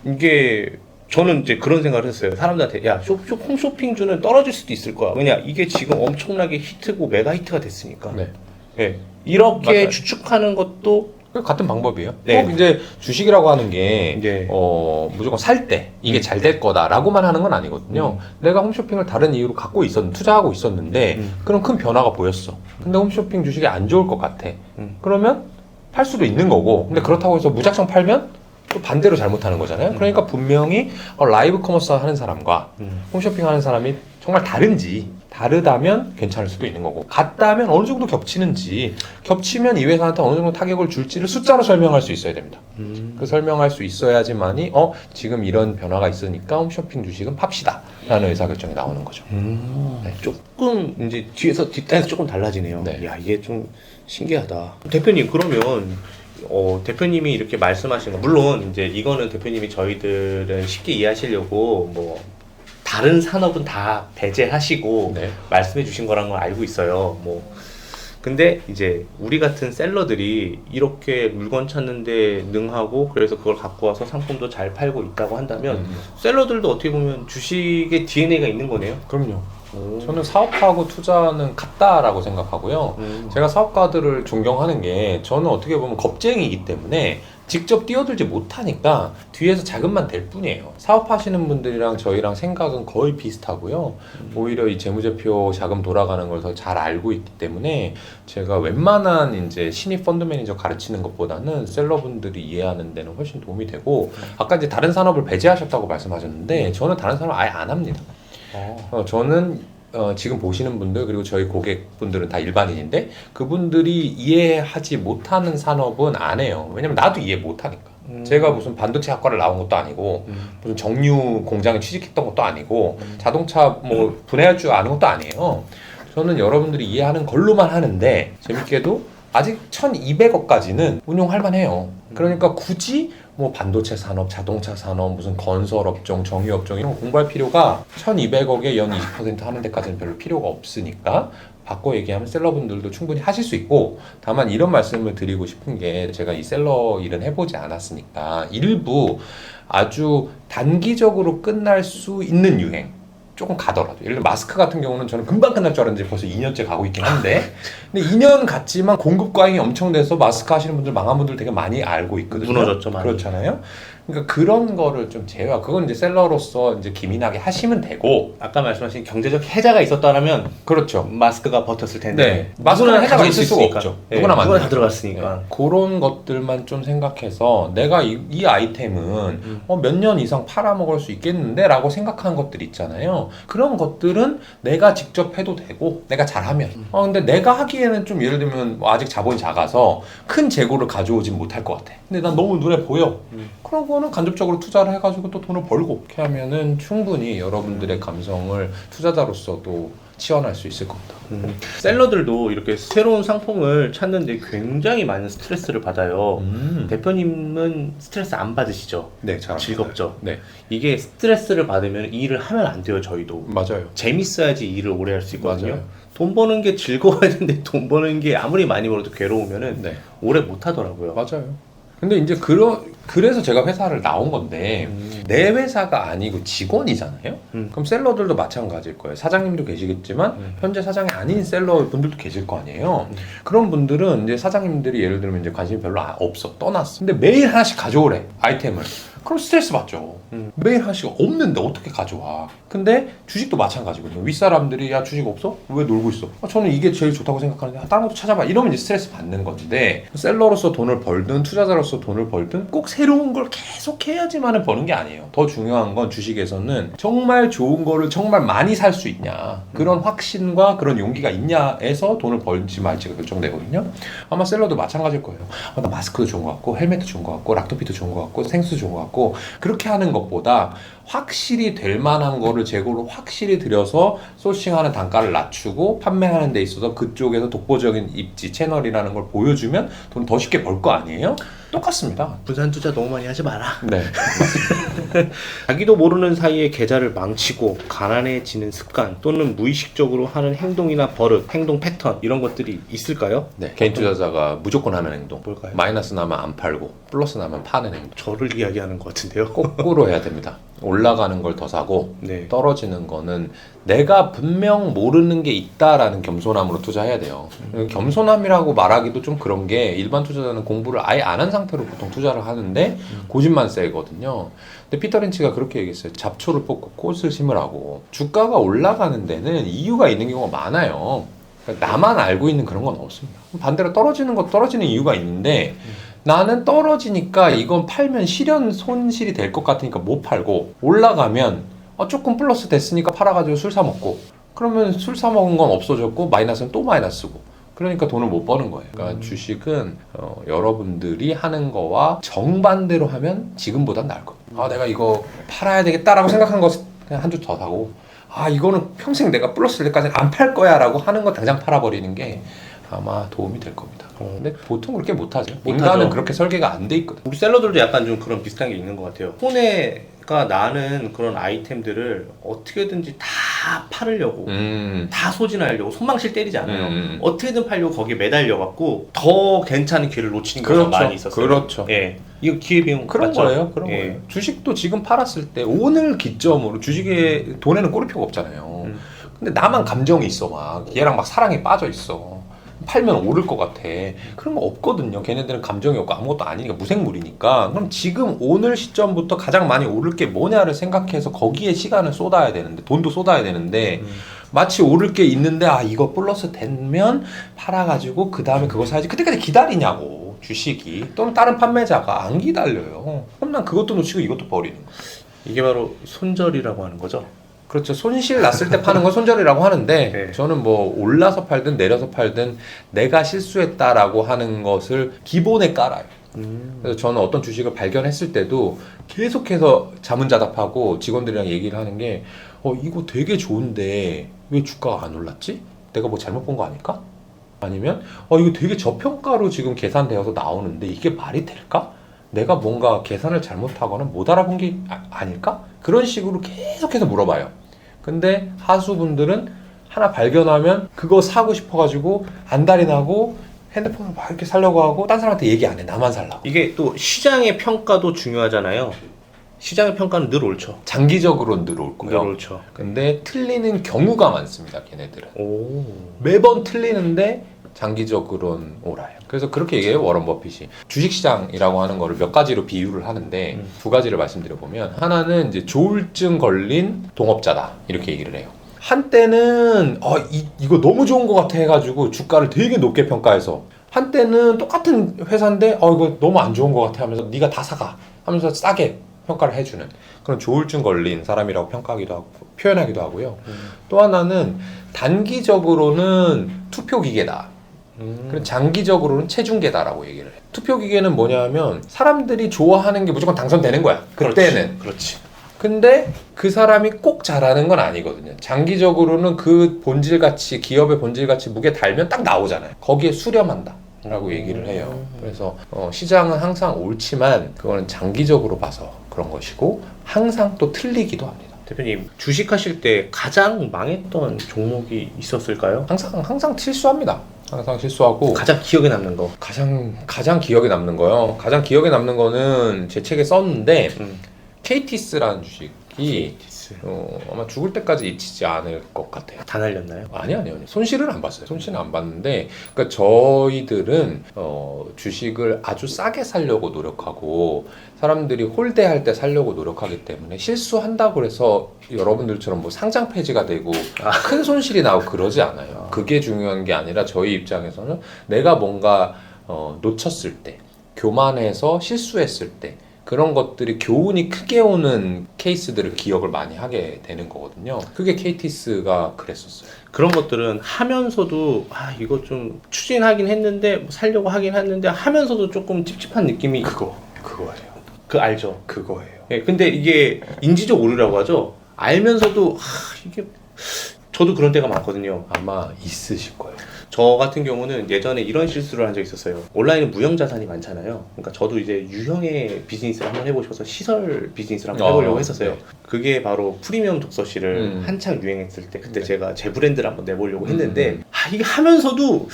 이게 저는 이제 그런 생각을 했어요. 사람들한테 야, 홈쇼핑주는 떨어질 수도 있을 거야. 왜냐 이게 지금 엄청나게 히트고 메가 히트가 됐으니까. 네. 네. 이렇게 맞아요. 추측하는 것도 같은 방법이에요. 네. 꼭 이제 주식이라고 하는 게 네. 무조건 살 때 이게 잘 될 거다라고만 하는 건 아니거든요. 내가 홈쇼핑을 다른 이유로 투자하고 있었는데 그럼 큰 변화가 보였어. 근데 홈쇼핑 주식이 안 좋을 것 같아. 그러면 팔 수도 있는 거고. 근데 그렇다고 해서 무작정 팔면 또 반대로 잘못하는 거잖아요. 그러니까 분명히 라이브 커머스 하는 사람과 홈쇼핑 하는 사람이 정말 다르다면 괜찮을 수도 있는 거고 같다면 어느 정도 겹치는지 겹치면 이 회사한테 어느 정도 타격을 줄지를 숫자로 설명할 수 있어야 됩니다. 그 설명할 수 있어야지만이 지금 이런 변화가 있으니까 홈쇼핑 주식은 팝시다 라는 의사결정이 나오는 거죠. 네. 조금 이제 뒷단에서 조금 달라지네요. 네. 야 이게 좀 신기하다. 대표님 그러면 대표님이 이렇게 말씀하신 거 물론 이제 이거는 대표님이 저희들은 쉽게 이해하시려고 뭐 다른 산업은 다 배제하시고 네. 말씀해 주신 거란 걸 알고 있어요. 뭐 근데 이제 우리 같은 셀러들이 이렇게 물건 찾는데 능하고 그래서 그걸 갖고 와서 상품도 잘 팔고 있다고 한다면 셀러들도 어떻게 보면 주식의 DNA가 있는 거네요. 그럼요. 저는 사업하고 투자는 같다라고 생각하고요. 제가 사업가들을 존경하는 게 저는 어떻게 보면 겁쟁이기 때문에 직접 뛰어들지 못하니까 뒤에서 자금만 댈 뿐이에요. 사업하시는 분들이랑 저희랑 생각은 거의 비슷하고요. 오히려 이 재무제표 자금 돌아가는 걸 더 잘 알고 있기 때문에 제가 웬만한 이제 신입 펀드 매니저 가르치는 것보다는 셀러분들이 이해하는 데는 훨씬 도움이 되고 아까 이제 다른 산업을 배제하셨다고 말씀하셨는데 저는 다른 산업 아예 안 합니다. 저는 지금 보시는 분들 그리고 저희 고객분들은 다 일반인인데 그분들이 이해하지 못하는 산업은 안 해요. 왜냐면 나도 이해 못하니까. 제가 무슨 반도체 학과를 나온 것도 아니고 무슨 정유 공장에 취직했던 것도 아니고 자동차 뭐 분해할 줄 아는 것도 아니에요. 저는 여러분들이 이해하는 걸로만 하는데 재밌게도 아직 1,200억까지는 운용할 만해요. 그러니까 굳이 뭐 반도체 산업, 자동차 산업, 무슨 건설 업종, 정유 업종 이런 거 공부할 필요가 1,200억에 연 20% 하는 데까지는 별로 필요가 없으니까 바꿔 얘기하면 셀러분들도 충분히 하실 수 있고 다만 이런 말씀을 드리고 싶은 게 제가 이 셀러 일은 해보지 않았으니까 일부 아주 단기적으로 끝날 수 있는 유행 조금 가더라도 예를 들어 마스크 같은 경우는 저는 금방 끝날 줄 알았는데 벌써 2년째 가고 있긴 한데 근데 2년 갔지만 공급 과잉이 엄청 돼서 마스크 하시는 분들 망한 분들 되게 많이 알고 있거든요. 무너졌죠 많이. 그렇잖아요. 그러니까 그런 거를 좀 그건 이제 셀러로서 이제 기민하게 하시면 되고 아까 말씀하신 경제적 해자가 있었다면 그렇죠. 마스크가 버텼을 텐데 네. 마스크는 해자가 있을 수가 있으니까. 없죠. 네. 누구나 누구나 만들죠. 다 들어갔으니까. 네. 그런 것들만 좀 생각해서 내가 이 아이템은 몇 년 이상 팔아먹을 수 있겠는데 라고 생각하는 것들 있잖아요. 그런 것들은 내가 직접 해도 되고 내가 잘하면 근데 내가 하기에는 좀 예를 들면 뭐 아직 자본이 작아서 큰 재고를 가져오진 못할 것 같아. 근데 난 너무 눈에 보여. 그런 거는 간접적으로 투자를 해가지고 또 돈을 벌고 이렇게 하면은 충분히 여러분들의 감성을 투자자로서도 치환할 수 있을 겁니다. 셀러들도 이렇게 새로운 상품을 찾는데 굉장히 많은 스트레스를 받아요. 대표님은 스트레스 안 받으시죠? 네, 잘 즐겁죠? 네, 이게 스트레스를 받으면 이 일을 하면 안 돼요, 저희도. 맞아요. 재밌어야지 이 일을 오래 할 수 있거든요. 맞아요. 돈 버는 게 즐거워야 되는데 돈 버는 게 아무리 많이 벌어도 괴로우면은 네, 오래 못 하더라고요. 맞아요. 근데 이제 그래서 제가 회사를 나온 건데 내 회사가 아니고 직원이잖아요. 그럼 셀러들도 마찬가지일 거예요. 사장님도 계시겠지만 현재 사장이 아닌 셀러 분들도 계실 거 아니에요. 그런 분들은 이제 사장님들이 예를 들면 이제 관심이 별로 없어, 떠났어. 근데 매일 하나씩 가져오래, 아이템을. 그럼 스트레스 받죠. 매일 하나씩 없는데 어떻게 가져와. 근데 주식도 마찬가지거든요. 윗사람들이 야 주식 없어? 왜 놀고 있어? 저는 이게 제일 좋다고 생각하는데 다른 것도 찾아봐. 이러면 이제 스트레스 받는 건데, 셀러로서 돈을 벌든 투자자로서 돈을 벌든 꼭 새로운 걸 계속 해야지만은 버는 게 아니에요. 더 중요한 건 주식에서는 정말 좋은 거를 정말 많이 살 수 있냐, 그런 확신과 그런 용기가 있냐에서 돈을 벌지 말지가 결정되거든요. 아마 셀러도 마찬가지일 거예요. 나 마스크도 좋은 것 같고 헬멧도 좋은 것 같고 락토피도 좋은 것 같고 생수도 좋은 것 같고, 그렇게 하는 것보다 확실히 될 만한 거를 재고로 확실히 들여서 소싱하는 단가를 낮추고 판매하는 데 있어서 그쪽에서 독보적인 입지 채널이라는 걸 보여주면 돈 더 쉽게 벌 거 아니에요? 똑같습니다. 분산 투자 너무 많이 하지 마라. 네. 자기도 모르는 사이에 계좌를 망치고 가난해지는 습관 또는 무의식적으로 하는 행동이나 버릇, 행동 패턴 이런 것들이 있을까요? 네. 개인 투자자가 무조건 하는 행동. 뭘까요? 마이너스 나면 안 팔고 플러스 나면 파는 행동. 저를 이야기하는 것 같은데요. 거꾸로 해야 됩니다. 올라가는 걸 더 사고 네. 떨어지는 거는 내가 분명 모르는 게 있다라는 겸손함으로 투자해야 돼요. 겸손함이라고 말하기도 좀 그런 게, 일반 투자자는 공부를 아예 안 한 상태로 보통 투자를 하는데 고집만 세거든요. 근데 피터 린치가 그렇게 얘기했어요. 잡초를 뽑고 꽃을 심으라고. 주가가 올라가는 데는 이유가 있는 경우가 많아요. 그러니까 나만 알고 있는 그런 건 없습니다. 반대로 떨어지는 거 떨어지는 이유가 있는데, 나는 떨어지니까 이건 팔면 손실이 될 것 같으니까 못 팔고, 올라가면 조금 플러스 됐으니까 팔아가지고 술 사 먹고, 그러면 술 사 먹은 건 없어졌고 마이너스는 또 마이너스고, 그러니까 돈을 못 버는 거예요. 그러니까 주식은 여러분들이 하는 거와 정반대로 하면 지금보단 나을 겁니다. 내가 이거 팔아야 되겠다라고 생각한 거 그냥 한 주 더 사고, 이거는 평생 내가 플러스 될 때까지 안 팔 거야 라고 하는 거 당장 팔아버리는 게 아마 도움이 될 겁니다. 근데 보통 그렇게 못하죠. 인간은 그렇게 설계가 안 돼 있거든. 우리 셀러들도 약간 좀 그런 비슷한 게 있는 것 같아요. 손해가 나는 그런 아이템들을 어떻게든지 다 팔으려고, 다 소진하려고 손망실 때리지 않아요. 어떻게든 팔려고 거기에 매달려갖고 더 괜찮은 기회를 놓치는 경우가 많이 있었어요. 그렇죠. 예, 이거 기회비용 그런 맞죠? 거예요. 그런 거예요. 주식도 지금 팔았을 때 오늘 기점으로 주식에 돈에는 꼬리표가 없잖아요. 근데 나만 감정이 있어. 막 얘랑 막 사랑에 빠져 있어. 팔면 오를 것 같아. 그런 거 없거든요. 걔네들은 감정이 없고 아무것도 아니니까, 무생물이니까. 그럼 지금 오늘 시점부터 가장 많이 오를 게 뭐냐를 생각해서 거기에 시간을 쏟아야 되는데, 돈도 쏟아야 되는데, 마치 오를 게 있는데 이거 플러스 되면 팔아가지고 그 다음에 그거 사야지, 그때까지 기다리냐고. 주식이 또는 다른 판매자가 안 기다려요. 그럼 난 그것도 놓치고 이것도 버리는 거야. 이게 바로 손절이라고 하는 거죠. 그렇죠. 손실 났을 때 파는 건 손절이라고 하는데, 네. 저는 뭐 올라서 팔든 내려서 팔든 내가 실수했다라고 하는 것을 기본에 깔아요. 그래서 저는 어떤 주식을 발견했을 때도 계속해서 자문자답하고 직원들이랑 얘기를 하는 게, 이거 되게 좋은데 왜 주가가 안 올랐지? 내가 뭐 잘못 본 거 아닐까? 아니면 이거 되게 저평가로 지금 계산되어서 나오는데 이게 말이 될까? 내가 뭔가 계산을 잘못하거나 못 알아본 게 아닐까? 그런 식으로 계속해서 물어봐요. 근데 하수분들은 하나 발견하면 그거 사고 싶어가지고 안달이 나고 핸드폰을 막 이렇게 사려고 하고 딴 사람한테 얘기 안 해. 나만 살라고. 이게 또 시장의 평가도 중요하잖아요. 시장의 평가는 늘 옳죠. 장기적으로는 늘 올 거예요. 늘 옳죠. 근데 틀리는 경우가 많습니다. 걔네들은. 오. 매번 틀리는데 장기적으로는 옳아요. 그래서 그렇게 얘기해요, 워런 버핏이. 주식시장이라고 하는 거를 몇 가지로 비유를 하는데, 두 가지를 말씀드려보면, 하나는 이제 조울증 걸린 동업자다, 이렇게 얘기를 해요. 한때는 이거 너무 좋은 것 같아 해가지고 주가를 되게 높게 평가해서, 한때는 똑같은 회사인데 이거 너무 안 좋은 것 같아 하면서 네가 다 사가 하면서 싸게 평가를 해주는 그런 조울증 걸린 사람이라고 평가하기도 하고 표현하기도 하고요. 또 하나는 단기적으로는 투표기계다. 그리고 장기적으로는 체중계다라고 얘기를 해요. 투표기계는 뭐냐면 사람들이 좋아하는 게 무조건 당선되는 거야. 그때는. 그렇지. 근데 그 사람이 꼭 잘하는 건 아니거든요. 장기적으로는 그 본질가치, 기업의 본질가치 무게 달면 딱 나오잖아요. 거기에 수렴한다 라고 얘기를 해요. 그래서 시장은 항상 옳지만 그거는 장기적으로 봐서 그런 것이고 항상 또 틀리기도 합니다. 대표님, 주식하실 때 가장 망했던 종목이 있었을까요? 항상 실수합니다. 항상 실수하고 가장 기억에 남는 거. 가장 기억에 남는 거요. 가장 기억에 남는 거는 제 책에 썼는데 KTS라는 주식이 아마 죽을 때까지 잊히지 않을 것 같아요. 다 날렸나요? 아니요. 손실은 안 봤어요. 손실은 안 봤는데, 그러니까 저희들은 주식을 아주 싸게 사려고 노력하고 사람들이 홀대할 때 사려고 노력하기 때문에 실수한다고 해서 여러분들처럼 뭐 상장 폐지가 되고 큰 손실이 나고 그러지 않아요. 그게 중요한 게 아니라 저희 입장에서는 내가 뭔가 놓쳤을 때, 교만해서 실수했을 때 그런 것들이 교훈이 크게 오는 케이스들을 기억을 많이 하게 되는 거거든요. 그게 KTS가 그랬었어요. 그런 것들은 하면서도 이거 좀 추진하긴 했는데 뭐 살려고 하긴 했는데 하면서도 조금 찝찝한 느낌이 그거예요. 알죠? 그거예요. 예, 근데 이게 인지적 오류라고 하죠. 알면서도 이게 저도 그런 때가 많거든요. 아마 있으실 거예요. 저 같은 경우는 예전에 이런 실수를 한 적이 있었어요. 온라인은 무형 자산이 많잖아요. 그러니까 저도 이제 유형의 비즈니스를 한번 해보고 싶어서 시설 비즈니스를 한번 해보려고 했었어요. 네. 그게 바로 프리미엄 독서실을 한창 유행했을 때 그때 네. 제가 제 브랜드를 한번 내보려고 했는데 이게 하면서도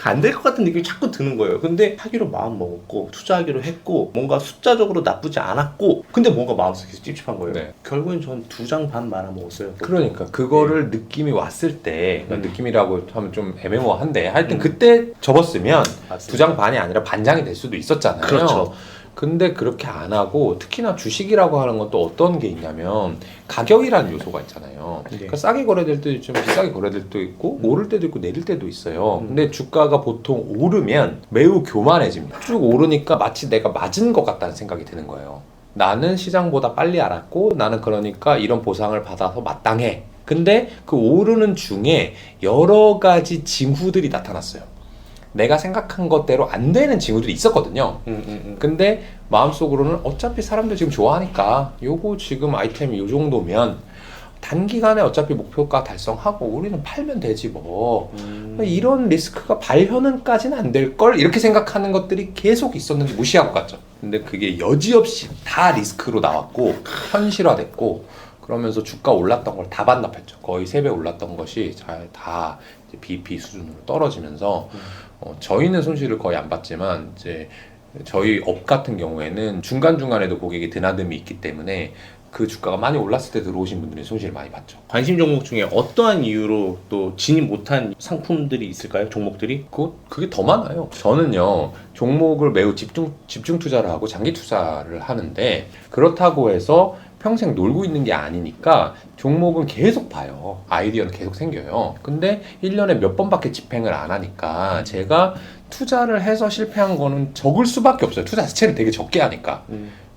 안 될 것 같은 느낌이 자꾸 드는 거예요. 근데 하기로 마음 먹었고 투자하기로 했고 뭔가 숫자적으로 나쁘지 않았고 근데 뭔가 마음속에 계속 찝찝한 거예요. 네. 결국엔 전 2장 반 말아 먹었어요. 그러니까 그거를 느낌이 왔을 때 느낌이라고 하면 좀 애매모호한데 하여튼 그때 접었으면 맞습니다. 2장 반이 아니라 반장이 될 수도 있었잖아요. 그렇죠. 근데 그렇게 안 하고 특히나 주식이라고 하는 건 또 어떤 게 있냐면 가격이라는 요소가 있잖아요. 네. 그러니까 싸게 거래될 때도 있지만 비싸게 거래될 때도 있고 오를 때도 있고 내릴 때도 있어요. 근데 주가가 보통 오르면 매우 교만해집니다. 쭉 오르니까 마치 내가 맞은 것 같다는 생각이 드는 거예요. 나는 시장보다 빨리 알았고 나는 그러니까 이런 보상을 받아서 마땅해. 근데 그 오르는 중에 여러 가지 징후들이 나타났어요. 내가 생각한 것대로 안 되는 징후들이 있었거든요. 근데 마음속으로는 어차피 사람들 지금 좋아하니까 요거 지금 아이템이 요 정도면 단기간에 어차피 목표가 달성하고 우리는 팔면 되지 뭐. 이런 리스크가 발현은까지는 안 될 걸 이렇게 생각하는 것들이 계속 있었는지 무시하고 갔죠. 근데 그게 여지없이 다 리스크로 나왔고 현실화됐고 그러면서 주가 올랐던 걸 다 반납했죠. 거의 3배 올랐던 것이 다 이제 BP 수준으로 떨어지면서 저희는 손실을 거의 안 봤지만 이제 저희 업 같은 경우에는 중간중간에도 고객이 드나듦이 있기 때문에 그 주가가 많이 올랐을 때 들어오신 분들이 손실을 많이 봤죠. 관심 종목 중에 어떠한 이유로 또 진입 못한 상품들이 있을까요? 종목들이? 그게 더 많아요. 저는요 종목을 매우 집중 투자를 하고 장기 투자를 하는데 그렇다고 해서 평생 놀고 있는 게 아니니까 종목은 계속 봐요. 아이디어는 계속 생겨요. 근데 1년에 몇 번밖에 집행을 안 하니까 제가 투자를 해서 실패한 거는 적을 수밖에 없어요. 투자 자체를 되게 적게 하니까.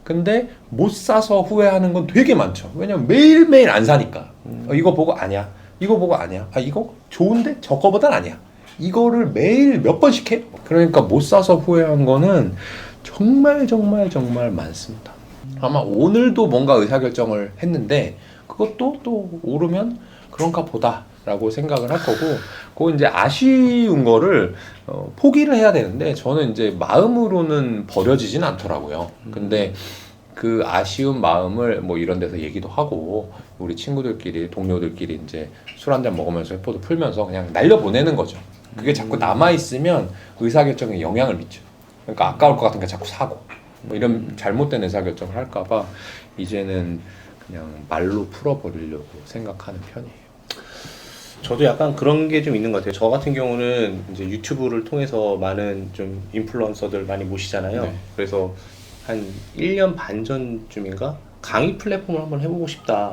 근데 못 사서 후회하는 건 되게 많죠. 왜냐면 매일매일 안 사니까. 이거 보고 아니야. 이거 보고 아니야. 이거 좋은데 저거보단 아니야. 이거를 매일 몇 번씩 해요. 그러니까 못 사서 후회한 거는 정말 많습니다. 아마 오늘도 뭔가 의사결정을 했는데 그것도 또 오르면 그런가 보다라고 생각을 할 거고 그거 이제 아쉬운 거를 포기를 해야 되는데 저는 이제 마음으로는 버려지진 않더라고요. 근데 그 아쉬운 마음을 뭐 이런 데서 얘기도 하고 우리 친구들끼리 동료들끼리 이제 술 한잔 먹으면서 회포도 풀면서 그냥 날려보내는 거죠. 그게 자꾸 남아있으면 의사결정에 영향을 미쳐. 그러니까 아까울 것 같으니까 자꾸 사고 뭐 이런 잘못된 의사결정을 할까봐 이제는 그냥 말로 풀어버리려고 생각하는 편이에요. 저도 약간 그런 게 좀 있는 것 같아요. 저 같은 경우는 이제 유튜브를 통해서 많은 좀 인플루언서들 많이 모시잖아요. 네. 그래서 한 1년 반 전쯤인가 강의 플랫폼을 한번 해보고 싶다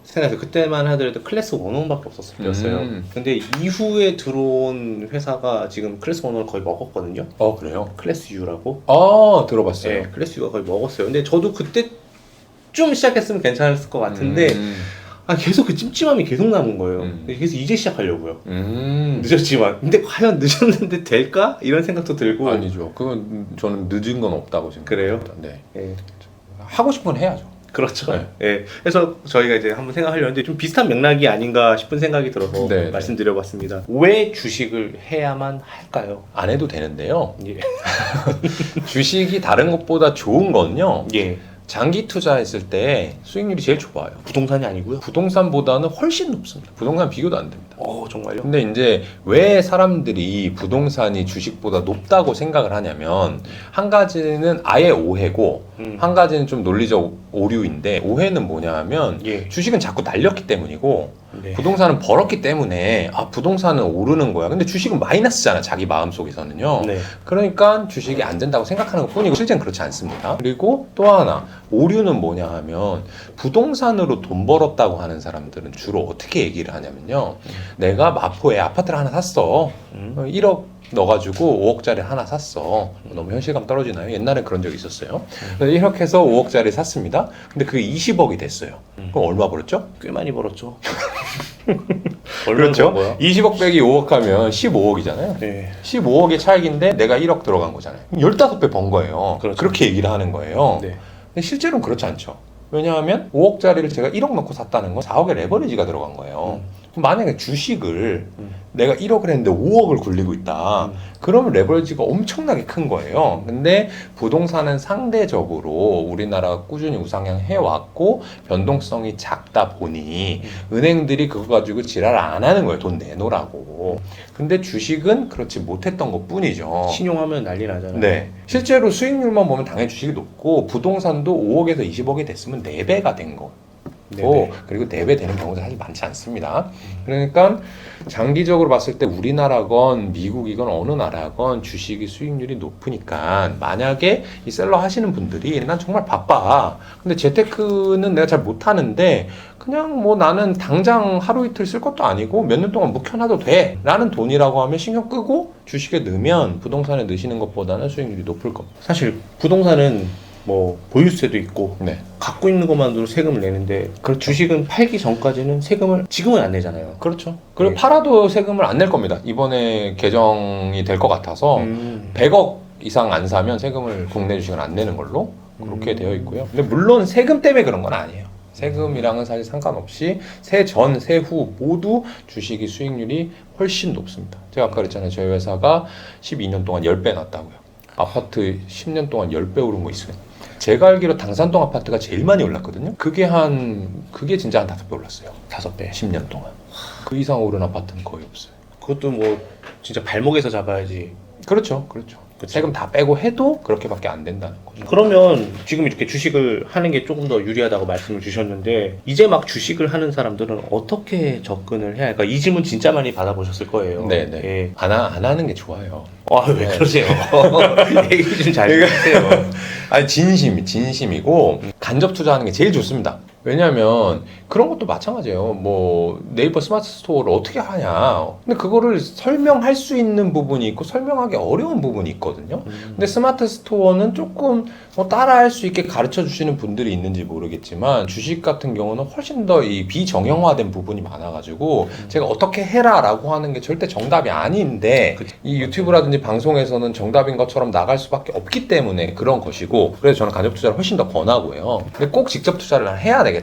생각해서 그때만 하더라도 클래스 101밖에 없었어요. 근데 이후에 들어온 회사가 지금 클래스 101을 거의 먹었거든요. 그래요? 클래스 U라고. 들어봤어요. 네, 클래스 U가 거의 먹었어요. 근데 저도 그때 좀 시작했으면 괜찮았을 것 같은데 계속 그 찜찜함이 계속 남은 거예요. 그래서 이제 시작하려고요. 늦었지만. 근데 과연 늦었는데 될까? 이런 생각도 들고. 아니죠. 그건 저는 늦은 건 없다고 생각해요. 그래요? 네. 예. 하고 싶은 건 해야죠. 그렇죠. 네. 예. 그래서 저희가 이제 한번 생각하려는데 좀 비슷한 맥락이 아닌가 싶은 생각이 들어서 네, 말씀드려봤습니다. 왜 주식을 해야만 할까요? 안 해도 되는데요. 예. 주식이 다른 것보다 좋은 건요. 예. 장기 투자했을 때 수익률이 제일 좋아요. 부동산이 아니고요. 부동산보다는 훨씬 높습니다. 부동산 비교도 안 됩니다. 정말요? 근데 이제 왜 사람들이 부동산이 주식보다 높다고 생각을 하냐면 한 가지는 아예 오해고 한 가지는 좀 논리적 오류인데 오해는 뭐냐 하면 예. 주식은 자꾸 날렸기 때문이고 네. 부동산은 벌었기 때문에 부동산은 오르는 거야. 근데 주식은 마이너스잖아. 자기 마음속에서는요. 네. 그러니까 주식이 안 된다고 생각하는 것 뿐이고 실제는 그렇지 않습니다. 그리고 또 하나 오류는 뭐냐 하면 부동산으로 돈 벌었다고 하는 사람들은 주로 어떻게 얘기를 하냐면요. 내가 마포에 아파트를 하나 샀어. 1억 넣어가지고 5억짜리 하나 샀어. 너무 현실감 떨어지나요? 옛날에 그런 적이 있었어요. 이렇게 해서 5억짜리 샀습니다. 근데 그게 20억이 됐어요. 그럼 얼마 벌었죠? 꽤 많이 벌었죠. 그렇죠. 거야? 20억 빼기 5억 하면 15억이잖아요. 네. 15억의 차익인데 내가 1억 들어간 거잖아요. 15배 번 거예요. 그렇죠. 그렇게 얘기를 하는 거예요. 네. 근데 실제로는 그렇지 않죠. 왜냐하면 5억짜리를 제가 1억 넣고 샀다는 건 4억의 레버리지가 들어간 거예요. 그럼 만약에 주식을 내가 1억을 했는데 5억을 굴리고 있다. 그러면 레버리지가 엄청나게 큰 거예요. 근데 부동산은 상대적으로 우리나라가 꾸준히 우상향 해왔고 변동성이 작다 보니 은행들이 그거 가지고 지랄 안 하는 거예요. 돈 내놓으라고. 근데 주식은 그렇지 못했던 것 뿐이죠. 신용하면 난리 나잖아요. 네. 실제로 수익률만 보면 당연히 주식이 높고 부동산도 5억에서 20억이 됐으면 4배가 된 거. 네네. 그리고 4배 되는 경우도 사실 많지 않습니다. 그러니까 장기적으로 봤을 때 우리나라건 미국이건 어느 나라건 주식이 수익률이 높으니까 만약에 이 셀러 하시는 분들이 난 정말 바빠. 근데 재테크는 내가 잘 못하는데 그냥 뭐 나는 당장 하루 이틀 쓸 것도 아니고 몇 년 동안 묵혀놔도 돼 라는 돈이라고 하면 신경 끄고 주식에 넣으면 부동산에 넣으시는 것보다는 수익률이 높을 겁니다. 사실 부동산은 뭐 보유세도 있고 네. 갖고 있는 것만으로 세금을 내는데 그렇죠. 주식은 팔기 전까지는 세금을 지금은 안 내잖아요. 그렇죠. 그리고 네. 팔아도 세금을 안 낼 겁니다. 이번에 개정이 될 것 같아서 100억 이상 안 사면 세금을 국내 주식은 안 내는 걸로 그렇게 되어 있고요. 근데 물론 세금 때문에 그런 건 아니에요. 세금이랑은 사실 상관없이 세전, 세후 모두 주식이 수익률이 훨씬 높습니다. 제가 아까 그랬잖아요. 저희 회사가 12년 동안 10배 났다고요. 아파트 10년 동안 10배 오른 거 있어요. 제가 알기로 당산동 아파트가 제일 많이 올랐거든요. 그게 진짜 한 5배 올랐어요. 5배. 10년 동안. 그 이상 오른 아파트는 거의 없어요. 그것도 뭐 진짜 발목에서 잡아야지. 그렇죠. 그렇죠. 세금 다 빼고 해도 그렇게밖에 안 된다는 거죠. 그러면 지금 이렇게 주식을 하는 게 조금 더 유리하다고 말씀을 주셨는데 이제 막 주식을 하는 사람들은 어떻게 접근을 해야 할까? 이 질문 진짜 많이 받아보셨을 거예요. 네네. 예. 안 하는 게 좋아요. 왜 네. 그러세요? 얘기 좀 잘 해주세요. 아니 진심이고 간접 투자하는 게 제일 좋습니다. 왜냐하면 그런 것도 마찬가지예요. 뭐 네이버 스마트 스토어를 어떻게 하냐. 근데 그거를 설명할 수 있는 부분이 있고 설명하기 어려운 부분이 있거든요. 근데 스마트 스토어는 조금 뭐 따라할 수 있게 가르쳐 주시는 분들이 있는지 모르겠지만 주식 같은 경우는 훨씬 더 이 비정형화된 부분이 많아가지고 제가 어떻게 해라라고 하는 게 절대 정답이 아닌데 이 유튜브라든지 방송에서는 정답인 것처럼 나갈 수밖에 없기 때문에 그런 것이고 그래서 저는 간접 투자를 훨씬 더 권하고요. 근데 꼭 직접 투자를 해야 되겠다.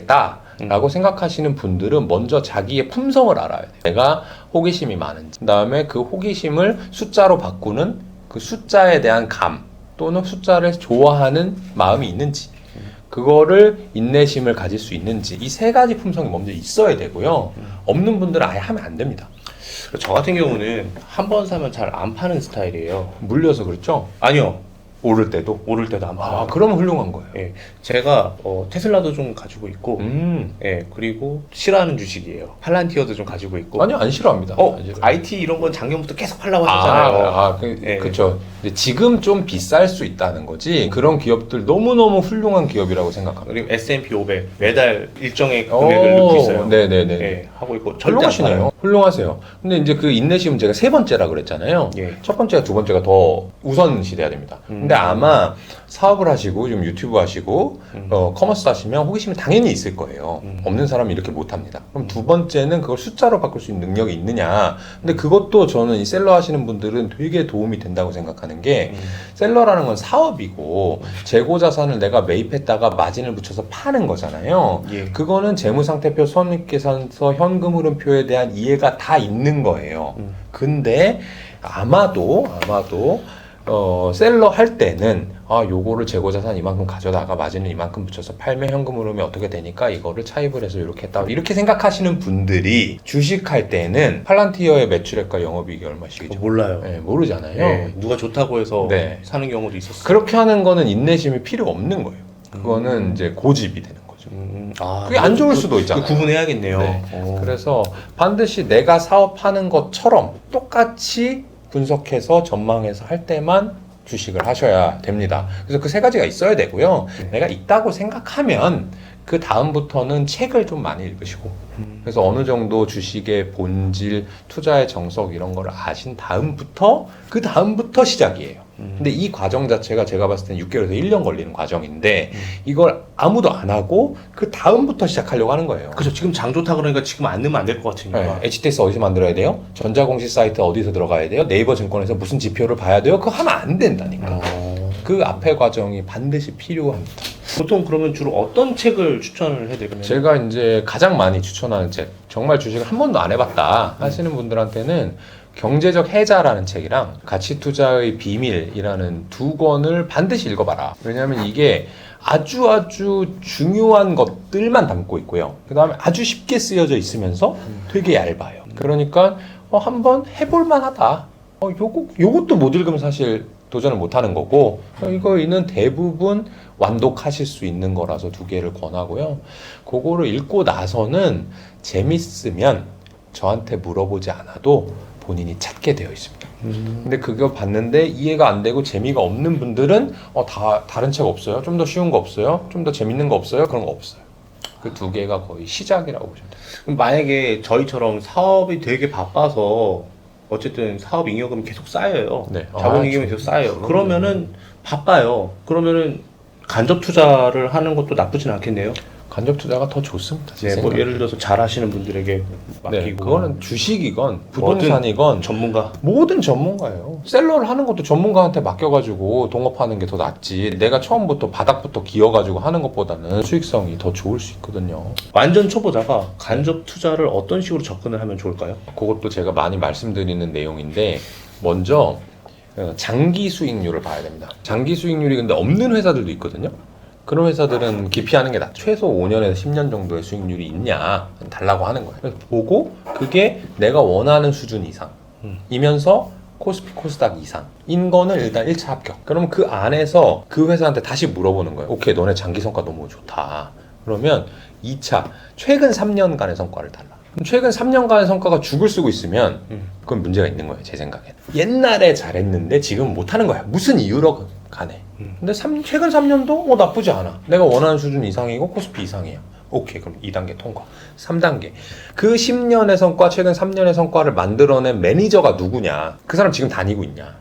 라고 생각하시는 분들은 먼저 자기의 품성을 알아야 돼요. 내가 호기심이 많은지, 그 다음에 그 호기심을 숫자로 바꾸는 그 숫자에 대한 감 또는 숫자를 좋아하는 마음이 있는지, 그거를 인내심을 가질 수 있는지, 이 3가지 품성이 먼저 있어야 되고요. 없는 분들은 아예 하면 안 됩니다. 저 같은 경우는 한 번 사면 잘 안 파는 스타일이에요. 물려서 그렇죠? 아니요. 오를 때도? 오를 때도 안 팔아요. 그러면 훌륭한 거예요. 예, 제가 테슬라도 좀 가지고 있고, 예, 그리고 싫어하는 주식이에요. 팔란티어도 좀 가지고 있고. 아니요, 안 싫어합니다. 안 싫어요. IT 이런 건 작년부터 계속 하려고 하셨잖아요. 예. 그렇죠. 근데 지금 좀 비쌀 수 있다는 거지. 그런 기업들 너무너무 훌륭한 기업이라고 생각합니다. 그리고 S&P 500 매달 일정의 금액을 넣고 있어요. 네네네. 예, 하고 있고 절대 안 훌륭하시네요. 팔아요. 훌륭하세요. 근데 이제 그 인내심은 제가 3번째라 그랬잖아요. 예. 첫 번째가 2번째가 더 우선시돼야 됩니다. 근데 아마 사업을 하시고 지금 유튜브 하시고 커머스 하시면 호기심이 당연히 있을 거예요. 없는 사람이 이렇게 못합니다. 그럼 2번째는 그걸 숫자로 바꿀 수 있는 능력이 있느냐. 근데 그것도 저는 이 셀러 하시는 분들은 되게 도움이 된다고 생각하는 게 셀러라는 건 사업이고 재고 자산을 내가 매입했다가 마진을 붙여서 파는 거잖아요. 예. 그거는 재무상태표, 손익계산서, 현금흐름표에 대한 이해가 다 있는 거예요. 근데 아마도 셀러 할 때는 요거를 재고자산 이만큼 가져다가 마진을 이만큼 붙여서 팔면 현금 흐름이 어떻게 되니까 이거를 차입을 해서 이렇게 했다. 이렇게 생각하시는 분들이 주식할 때는 팔란티어의 매출액과 영업이익이 얼마씩이죠? 몰라요. 네, 모르잖아요. 네, 누가 좋다고 해서 네. 사는 경우도 있었어요. 그렇게 하는 거는 인내심이 필요 없는 거예요. 그거는 이제 고집이 되는 거죠. 그게 안 좋을 수도 있잖아요. 구분해야겠네요. 네. 어. 그래서 반드시 내가 사업하는 것처럼 똑같이 분석해서 전망해서 할 때만 주식을 하셔야 됩니다. 그래서 그 세 가지가 있어야 되고요. 내가 있다고 생각하면 그 다음부터는 책을 좀 많이 읽으시고 그래서 어느 정도 주식의 본질, 투자의 정석 이런 걸 아신 다음부터 그 다음부터 시작이에요. 근데 이 과정 자체가 제가 봤을 때는 6개월에서 1년 걸리는 과정인데 이걸 아무도 안 하고 그 다음부터 시작하려고 하는 거예요. 그죠. 지금 장 좋다 그러니까 지금 안 넣으면 안 될 것 같으니까. 네, HTS 어디서 만들어야 돼요? 전자공시 사이트 어디서 들어가야 돼요? 네이버 증권에서 무슨 지표를 봐야 돼요? 그거 하면 안 된다니까. 그 앞에 과정이 반드시 필요합니다. 보통 그러면 주로 어떤 책을 추천을 해드리면? 제가 이제 가장 많이 추천하는 책, 정말 주식을 한 번도 안 해봤다 하시는 분들한테는 경제적 해자라는 책이랑 가치 투자의 비밀이라는 두 권을 반드시 읽어봐라. 왜냐하면 이게 아주 중요한 것들만 담고 있고요. 그 다음에 아주 쉽게 쓰여져 있으면서 되게 얇아요. 그러니까 한번 해볼만 하다. 요것도 못 읽으면 사실 도전을 못 하는 거고, 이거는 대부분 완독하실 수 있는 거라서 두 개를 권하고요. 그거를 읽고 나서는 재밌으면 저한테 물어보지 않아도 본인이 찾게 되어 있습니다. 근데 그거 봤는데 이해가 안 되고 재미가 없는 분들은 다른 책 없어요? 좀 더 쉬운 거 없어요? 좀 더 재밌는 거 없어요? 그런 거 없어요. 그 두 개가 거의 시작이라고 보시면 돼요. 그럼 만약에 저희처럼 사업이 되게 바빠서 어쨌든 사업 잉여금이 계속 쌓여요. 네. 자본 잉여금이 계속 쌓여요. 그러면은 바빠요. 그러면은 간접 투자를 하는 것도 나쁘진 않겠네요. 간접 투자가 더 좋습니다. 제 네, 뭐 생각에. 예를 들어서 잘 하시는 분들에게 맡기고. 네, 그거는 주식이건 부동산이건 전문가. 모든 전문가예요. 셀러를 하는 것도 전문가한테 맡겨가지고 동업하는 게 더 낫지. 내가 처음부터 바닥부터 기어가지고 하는 것보다는 수익성이 더 좋을 수 있거든요. 완전 초보자가 간접 투자를 어떤 식으로 접근을 하면 좋을까요? 그것도 제가 많이 말씀드리는 내용인데 먼저 장기 수익률을 봐야 됩니다. 장기 수익률이 근데 없는 회사들도 있거든요. 그런 회사들은 기피하는 게 낫죠. 최소 5년에서 10년 정도의 수익률이 있냐 달라고 하는 거예요. 그래서 보고 그게 내가 원하는 수준 이상이면서 코스피 코스닥 이상인 거는 일단 1차 합격. 그러면 그 안에서 그 회사한테 다시 물어보는 거예요. 오케이, 너네 장기 성과 너무 좋다. 그러면 2차 최근 3년간의 성과를 달라. 그럼 최근 3년간의 성과가 죽을 쓰고 있으면 그건 문제가 있는 거예요, 제 생각에는. 옛날에 잘했는데 지금 못하는 거야. 무슨 이유로 간에. 근데 최근 3년도 나쁘지 않아. 내가 원하는 수준 이상이고 코스피 이상이야. 오케이, 그럼 2단계 통과. 3단계. 그 10년의 성과, 최근 3년의 성과를 만들어낸 매니저가 누구냐. 그 사람 지금 다니고 있냐.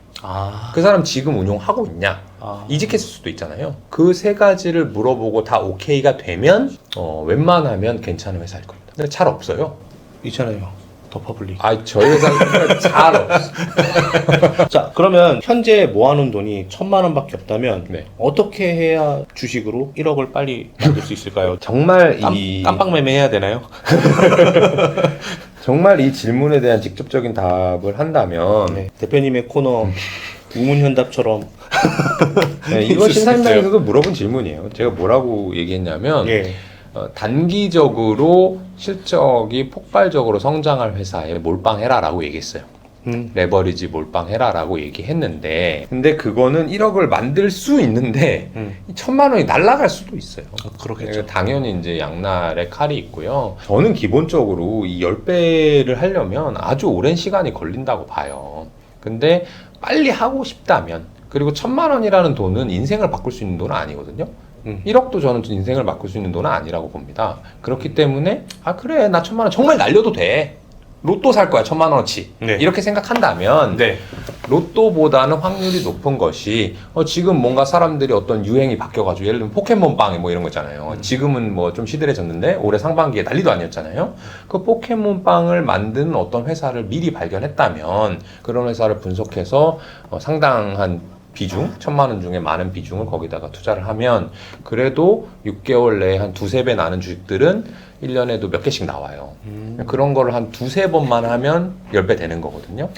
그 사람 지금 운용하고 있냐. 이직했을 수도 있잖아요. 그 세 가지를 물어보고 다 오케이가 되면 웬만하면 괜찮은 회사일 겁니다. 근데 잘 없어요. 있잖아요. 더 퍼블릭. 저희 회사는 잘 없어. 자, 그러면 현재 모아놓은 돈이 1,000만 원밖에 없다면 네. 어떻게 해야 주식으로 1억을 빨리 만들 수 있을까요? 정말 깜빡 매매해야 되나요? 정말 이 질문에 대한 직접적인 답을 한다면 네. 대표님의 코너 우문현답처럼 이거 있을 수 신사임당에서도 물어본 질문이에요. 제가 뭐라고 얘기했냐면 예. 단기적으로 실적이 폭발적으로 성장할 회사에 몰빵해라라고 얘기했어요. 레버리지 몰빵해라라고 얘기했는데 근데 그거는 1억을 만들 수 있는데 1,000만 원이 날아갈 수도 있어요. 그렇겠죠. 당연히 이제 양날의 칼이 있고요. 저는 기본적으로 이 10배를 하려면 아주 오랜 시간이 걸린다고 봐요. 근데 빨리 하고 싶다면 그리고 1,000만 원이라는 돈은 인생을 바꿀 수 있는 돈은 아니거든요. 1억도 저는 인생을 바꿀 수 있는 돈은 아니라고 봅니다. 그렇기 때문에 그래, 나 1,000만 원 정말 날려도 돼. 로또 살 거야, 1,000만 원어치. 네. 이렇게 생각한다면 네. 로또보다는 확률이 높은 것이 지금 뭔가 사람들이 어떤 유행이 바뀌어가지고 예를 들면 포켓몬빵 뭐 이런 거 있잖아요. 지금은 뭐 좀 시들해졌는데 올해 상반기에 난리도 아니었잖아요. 그 포켓몬빵을 만드는 어떤 회사를 미리 발견했다면 그런 회사를 분석해서 상당한 비중, 1,000만 원 중에 많은 비중을 거기다가 투자를 하면 그래도 6개월 내에 한 2-3배 나는 주식들은 1년에도 몇 개씩 나와요. 그런 거를 한 2-3번만 하면 10배 되는 거거든요.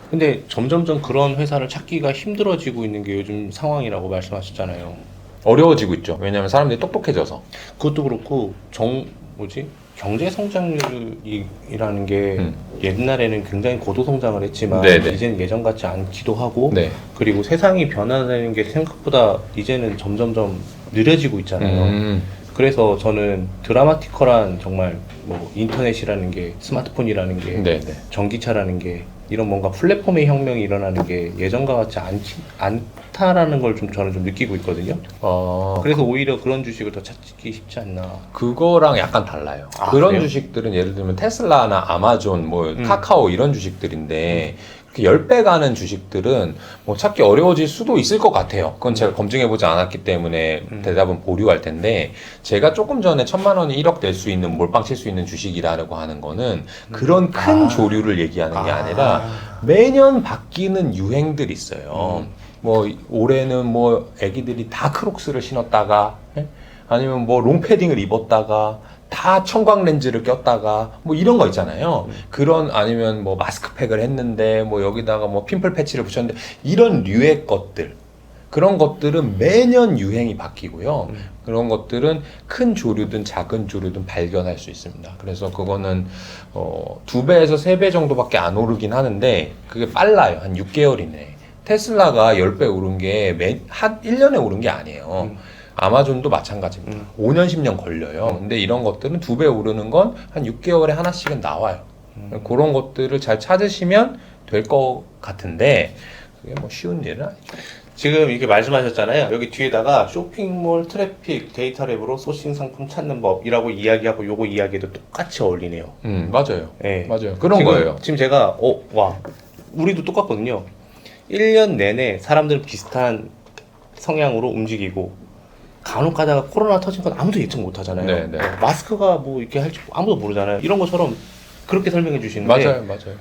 근데 점점점 그런 회사를 찾기가 힘들어지고 있는 게 요즘 상황이라고 말씀하셨잖아요. 어려워지고 있죠. 왜냐하면 사람들이 똑똑해져서. 그것도 그렇고 경제 성장률이라는 게 옛날에는 굉장히 고도 성장을 했지만 네네. 이제는 예전 같지 않기도 하고 네. 그리고 세상이 변화되는 게 생각보다 이제는 점점점 느려지고 있잖아요. 그래서 저는 드라마티컬한 정말 뭐 인터넷이라는 게 스마트폰이라는 게 네네. 전기차라는 게 이런 뭔가 플랫폼의 혁명이 일어나는 게 예전과 같지 않다라는 걸 좀 저는 좀 느끼고 있거든요. 그래서 오히려 그런 주식을 더 찾기 쉽지 않나. 그거랑 약간 달라요. 아, 그런 그래요? 주식들은 예를 들면 테슬라나 아마존, 뭐 카카오 이런 주식들인데 10배 가는 주식들은 뭐 찾기 어려워질 수도 있을 것 같아요. 그건 제가 검증해보지 않았기 때문에 대답은 보류할 텐데, 제가 조금 전에 1,000만 원이 1억 될 수 있는, 몰빵 칠 수 있는 주식이라고 하는 거는 그런 큰 조류를 얘기하는 게 아니라 매년 바뀌는 유행들이 있어요. 뭐 올해는 뭐 애기들이 다 크록스를 신었다가, 아니면 뭐 롱패딩을 입었다가 다 청광 렌즈를 꼈다가 뭐 이런 거 있잖아요. 그런, 아니면 뭐 마스크팩을 했는데 뭐 여기다가 뭐 핀플 패치를 붙였는데, 이런 류의 것들, 그런 것들은 매년 유행이 바뀌고요. 그런 것들은 큰 조류든 작은 조류든 발견할 수 있습니다. 그래서 그거는 2배에서 3배 정도밖에 안 오르긴 하는데 그게 빨라요. 한 6개월 이내. 테슬라가 10배 오른 게 한 1년에 오른 게 아니에요. 아마존도 마찬가지입니다. 5년, 10년 걸려요. 근데 이런 것들은 2배 오르는 건 한 6개월에 하나씩은 나와요. 그런 것들을 잘 찾으시면 될 것 같은데, 그게 뭐 쉬운 일은 아니죠. 지금 이렇게 말씀하셨잖아요. 여기 뒤에다가 쇼핑몰 트래픽 데이터 랩으로 소싱 상품 찾는 법이라고 이야기하고 요거 이야기도 똑같이 어울리네요. 맞아요. 네. 맞아요. 그런 지금, 거예요. 지금 제가 우리도 똑같거든요. 1년 내내 사람들은 비슷한 성향으로 움직이고 간혹 가다가 코로나 터진 건 아무도 예측 못 하잖아요. 네, 네. 마스크가 뭐 이렇게 할지 아무도 모르잖아요. 이런 것처럼 그렇게 설명해 주시는데 맞아요.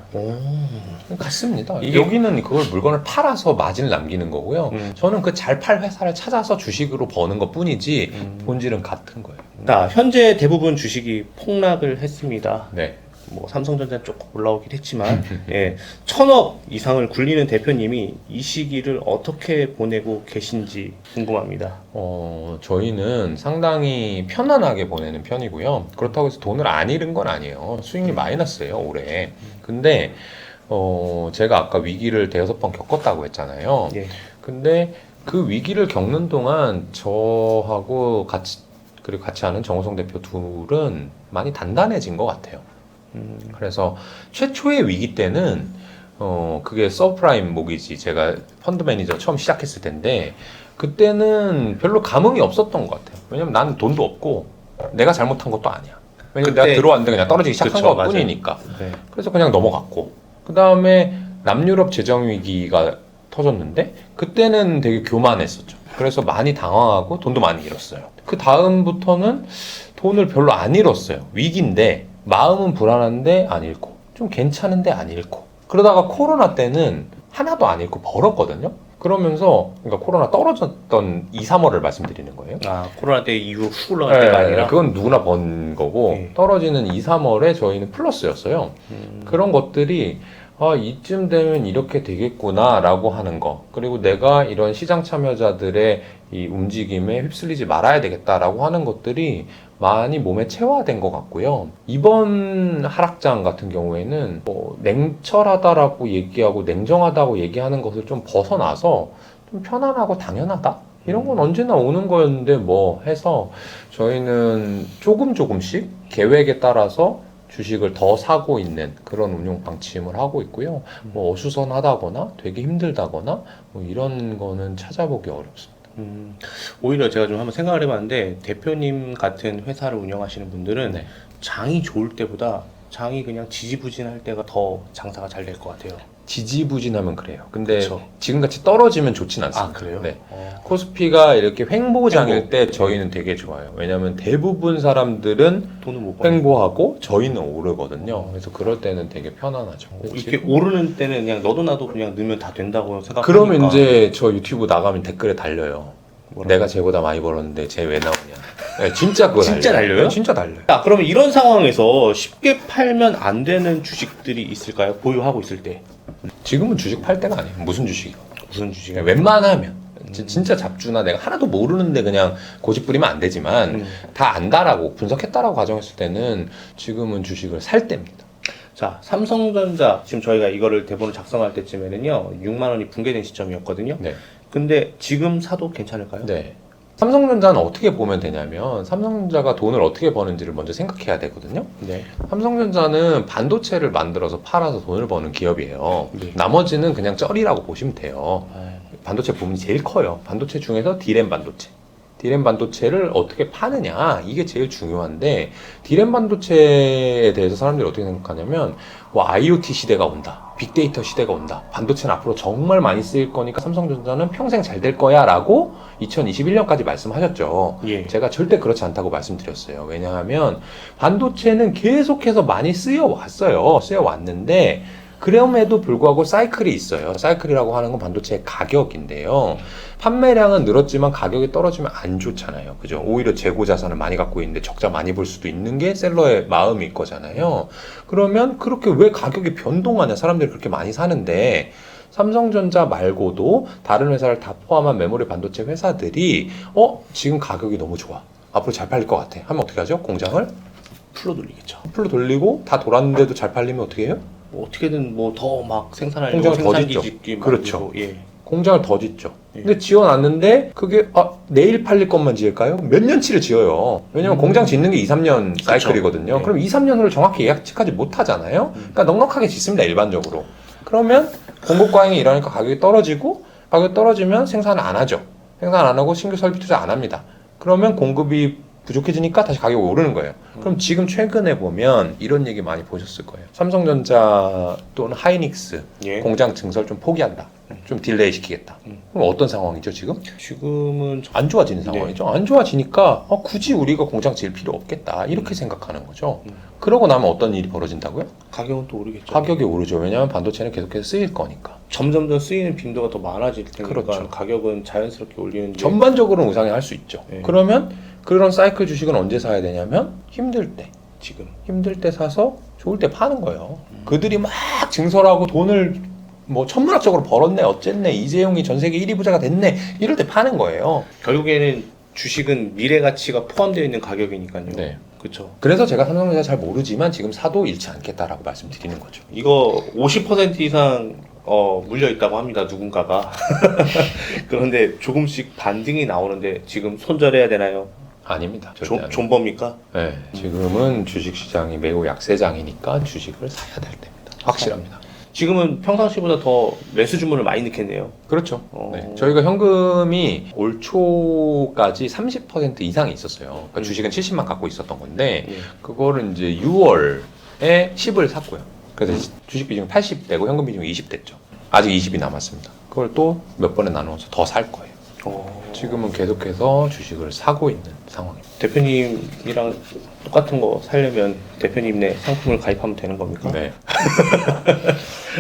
같습니다. 여기는 그걸 물건을 팔아서 마진을 남기는 거고요. 저는 그 잘 팔 회사를 찾아서 주식으로 버는 것 뿐이지 본질은 같은 거예요. 자, 현재 대부분 주식이 폭락을 했습니다. 네. 뭐 삼성전자는 조금 올라오긴 했지만 1,000억 이상을 굴리는 대표님이 이 시기를 어떻게 보내고 계신지 궁금합니다. 저희는 상당히 편안하게 보내는 편이고요. 그렇다고 해서 돈을 안 잃은 건 아니에요. 수익률 마이너스예요, 올해. 근데 제가 아까 위기를 대여섯 번 겪었다고 했잖아요. 예. 근데 그 위기를 겪는 동안 저하고 그리고 같이 하는 정호성 대표 둘은 많이 단단해진 것 같아요. 그래서 최초의 위기 때는 그게 서브프라임 모기지, 제가 펀드 매니저 처음 시작했을 텐데 그때는 별로 감흥이 없었던 것 같아요. 왜냐면 나는 돈도 없고 내가 잘못한 것도 아니야. 왜냐면 내가 들어왔는데 그냥 떨어지기 시작한 그쵸, 것 뿐이니까. 네. 그래서 그냥 넘어갔고, 그 다음에 남유럽 재정 위기가 터졌는데 그때는 되게 교만했었죠. 그래서 많이 당황하고 돈도 많이 잃었어요. 그 다음부터는 돈을 별로 안 잃었어요. 위기인데 마음은 불안한데 안 잃고, 좀 괜찮은데 안 잃고, 그러다가 코로나 때는 하나도 안 잃고 벌었거든요. 그러면서, 그러니까 코로나 떨어졌던 2, 3월을 말씀드리는 거예요. 코로나 때 이후로 훅 올라갈 때가 아니라? 그건 누구나 번 거고, 네. 떨어지는 2, 3월에 저희는 플러스였어요. 그런 것들이 이쯤 되면 이렇게 되겠구나 라고 하는 거, 그리고 내가 이런 시장 참여자들의 이 움직임에 휩쓸리지 말아야 되겠다라고 하는 것들이 많이 몸에 체화된 것 같고요. 이번 하락장 같은 경우에는 뭐 냉철하다라고 얘기하고 냉정하다고 얘기하는 것을 좀 벗어나서 좀 편안하고 당연하다? 이런 건 언제나 오는 거였는데 뭐 해서 저희는 조금씩 계획에 따라서 주식을 더 사고 있는 그런 운용 방침을 하고 있고요. 뭐 어수선하다거나 되게 힘들다거나 뭐 이런 거는 찾아보기 어렵습니다. 오히려 제가 좀 한번 생각을 해봤는데 대표님 같은 회사를 운영하시는 분들은 네. 장이 좋을 때보다 장이 그냥 지지부진할 때가 더 장사가 잘 될 것 같아요. 지지부진하면 그래요. 근데 그쵸. 지금같이 떨어지면 좋진 않습니다. 그래요? 네. 코스피가 이렇게 횡보장일 때 저희는 되게 좋아요. 왜냐하면 대부분 사람들은 돈을 못 버는. 횡보하고 저희는 오르거든요. 그래서 그럴 때는 되게 편안하죠. 이렇게 오르는 때는 그냥 너도 나도 그냥 넣으면 다 된다고 생각하니까. 그러면 이제 저 유튜브 나가면 댓글에 달려요. 뭐라고? 내가 쟤보다 많이 벌었는데 쟤 왜 나오냐. 네, 진짜 그거 진짜 달려요? 네, 진짜 달려요. 그러면 이런 상황에서 쉽게 팔면 안 되는 주식들이 있을까요? 보유하고 있을 때. 지금은 주식 팔 때가 아니에요. 무슨 주식이요? 무슨 주식? 웬만하면 진짜 잡주나 내가 하나도 모르는데 그냥 고집 부리면 안 되지만 다 안다라고 분석했다라고 가정했을 때는 지금은 주식을 살 때입니다. 자, 삼성전자 지금 저희가 이거를 대본을 작성할 때쯤에는요 6만 원이 붕괴된 시점이었거든요. 네. 근데 지금 사도 괜찮을까요? 네. 삼성전자는 어떻게 보면 되냐면 삼성전자가 돈을 어떻게 버는지를 먼저 생각해야 되거든요. 네. 삼성전자는 반도체를 만들어서 팔아서 돈을 버는 기업이에요. 네. 나머지는 그냥 쩔이라고 보시면 돼요. 아, 반도체 부분이 제일 커요. 반도체 중에서 D램 반도체. D램 반도체를 어떻게 파느냐 이게 제일 중요한데 D램 반도체에 대해서 사람들이 어떻게 생각하냐면 뭐 IoT 시대가 온다, 빅데이터 시대가 온다, 반도체는 앞으로 정말 많이 쓰일 거니까 삼성전자는 평생 잘 될 거야 라고 2021년까지 말씀하셨죠. 예. 제가 절대 그렇지 않다고 말씀드렸어요. 왜냐하면 반도체는 계속해서 많이 쓰여왔어요. 쓰여왔는데 그럼에도 불구하고 사이클이 있어요. 사이클이라고 하는 건 반도체의 가격인데요. 판매량은 늘었지만 가격이 떨어지면 안 좋잖아요. 그죠? 오히려 재고 자산을 많이 갖고 있는데 적자 많이 볼 수도 있는 게 셀러의 마음일 거잖아요. 그러면 그렇게 왜 가격이 변동하냐? 사람들이 그렇게 많이 사는데 삼성전자 말고도 다른 회사를 다 포함한 메모리 반도체 회사들이 지금 가격이 너무 좋아. 앞으로 잘 팔릴 것 같아. 하면 어떻게 하죠? 공장을 풀로 돌리겠죠. 풀로 돌리고 다 돌았는데도 잘 팔리면 어떻게 해요? 뭐 어떻게든 뭐 더 막 생산하려고 공장을 더 생산기 짓죠. 짓기 그렇죠. 만들고, 예. 공장을 더 짓죠. 예. 근데 지어놨는데 그게 내일 팔릴 것만 지을까요? 몇 년치를 지어요. 왜냐면 공장 짓는 게 2, 3년 그쵸. 사이클이거든요. 예. 그럼 2, 3년 후를 정확히 예측하지 못하잖아요. 그러니까 넉넉하게 짓습니다. 일반적으로. 그러면 공급 과잉이 일어나니까 가격이 떨어지고 가격이 떨어지면 생산을 안 하죠. 생산 안 하고 신규 설비 투자 안 합니다. 그러면 공급이 부족해지니까 다시 가격이 오르는 거예요. 그럼 지금 최근에 보면 이런 얘기 많이 보셨을 거예요. 삼성전자 또는 하이닉스 예. 공장 증설 좀 포기한다. 좀 딜레이 시키겠다. 그럼 어떤 상황이죠 지금? 지금은 안 좋아지는 상황이죠. 안 좋아지니까 굳이 우리가 공장 지을 필요 없겠다. 이렇게 생각하는 거죠. 그러고 나면 어떤 일이 벌어진다고요? 가격은 또 오르겠죠. 가격이 오르죠. 왜냐하면 반도체는 계속해서 쓰일 거니까. 점점 더 쓰이는 빈도가 더 많아질 테니까 그렇죠. 가격은 자연스럽게 올리는 게 전반적으로는 우상향할 수 있죠. 네. 그러면 그런 사이클 주식은 언제 사야 되냐면 힘들 때. 지금 힘들 때 사서 좋을 때 파는 거예요. 그들이 막 증설하고 돈을 뭐 천문학적으로 벌었네, 어쨌네, 이재용이 전 세계 1위 부자가 됐네, 이럴 때 파는 거예요. 결국에는 주식은 미래 가치가 포함되어 있는 가격이니까요. 네. 그렇죠. 그래서 제가 삼성전자 잘 모르지만 지금 사도 잃지 않겠다라고 말씀드리는 거죠. 이거 50% 이상 물려 있다고 합니다. 누군가가. 그런데 조금씩 반등이 나오는데 지금 손절해야 되나요? 아닙니다. 절대 아닙니다. 존버입니까? 네, 지금은 주식시장이 매우 약세장이니까 주식을 사야 될 때입니다. 확실합니다. 지금은 평상시보다 더 매수 주문을 많이 넣겠네요. 그렇죠. 네, 저희가 현금이 올 초까지 30% 이상이 있었어요. 그러니까 주식은 70만 갖고 있었던 건데 예. 그거를 이제 6월에 10을 샀고요. 그래서 주식 비중이 80 되고 현금 비중이 20 됐죠. 아직 20이 남았습니다. 그걸 또 몇 번에 나눠서 더 살 거예요. 지금은 계속해서 주식을 사고 있는 상황입니다. 대표님이랑 똑같은 거 사려면 대표님네 상품을 가입하면 되는 겁니까? 네.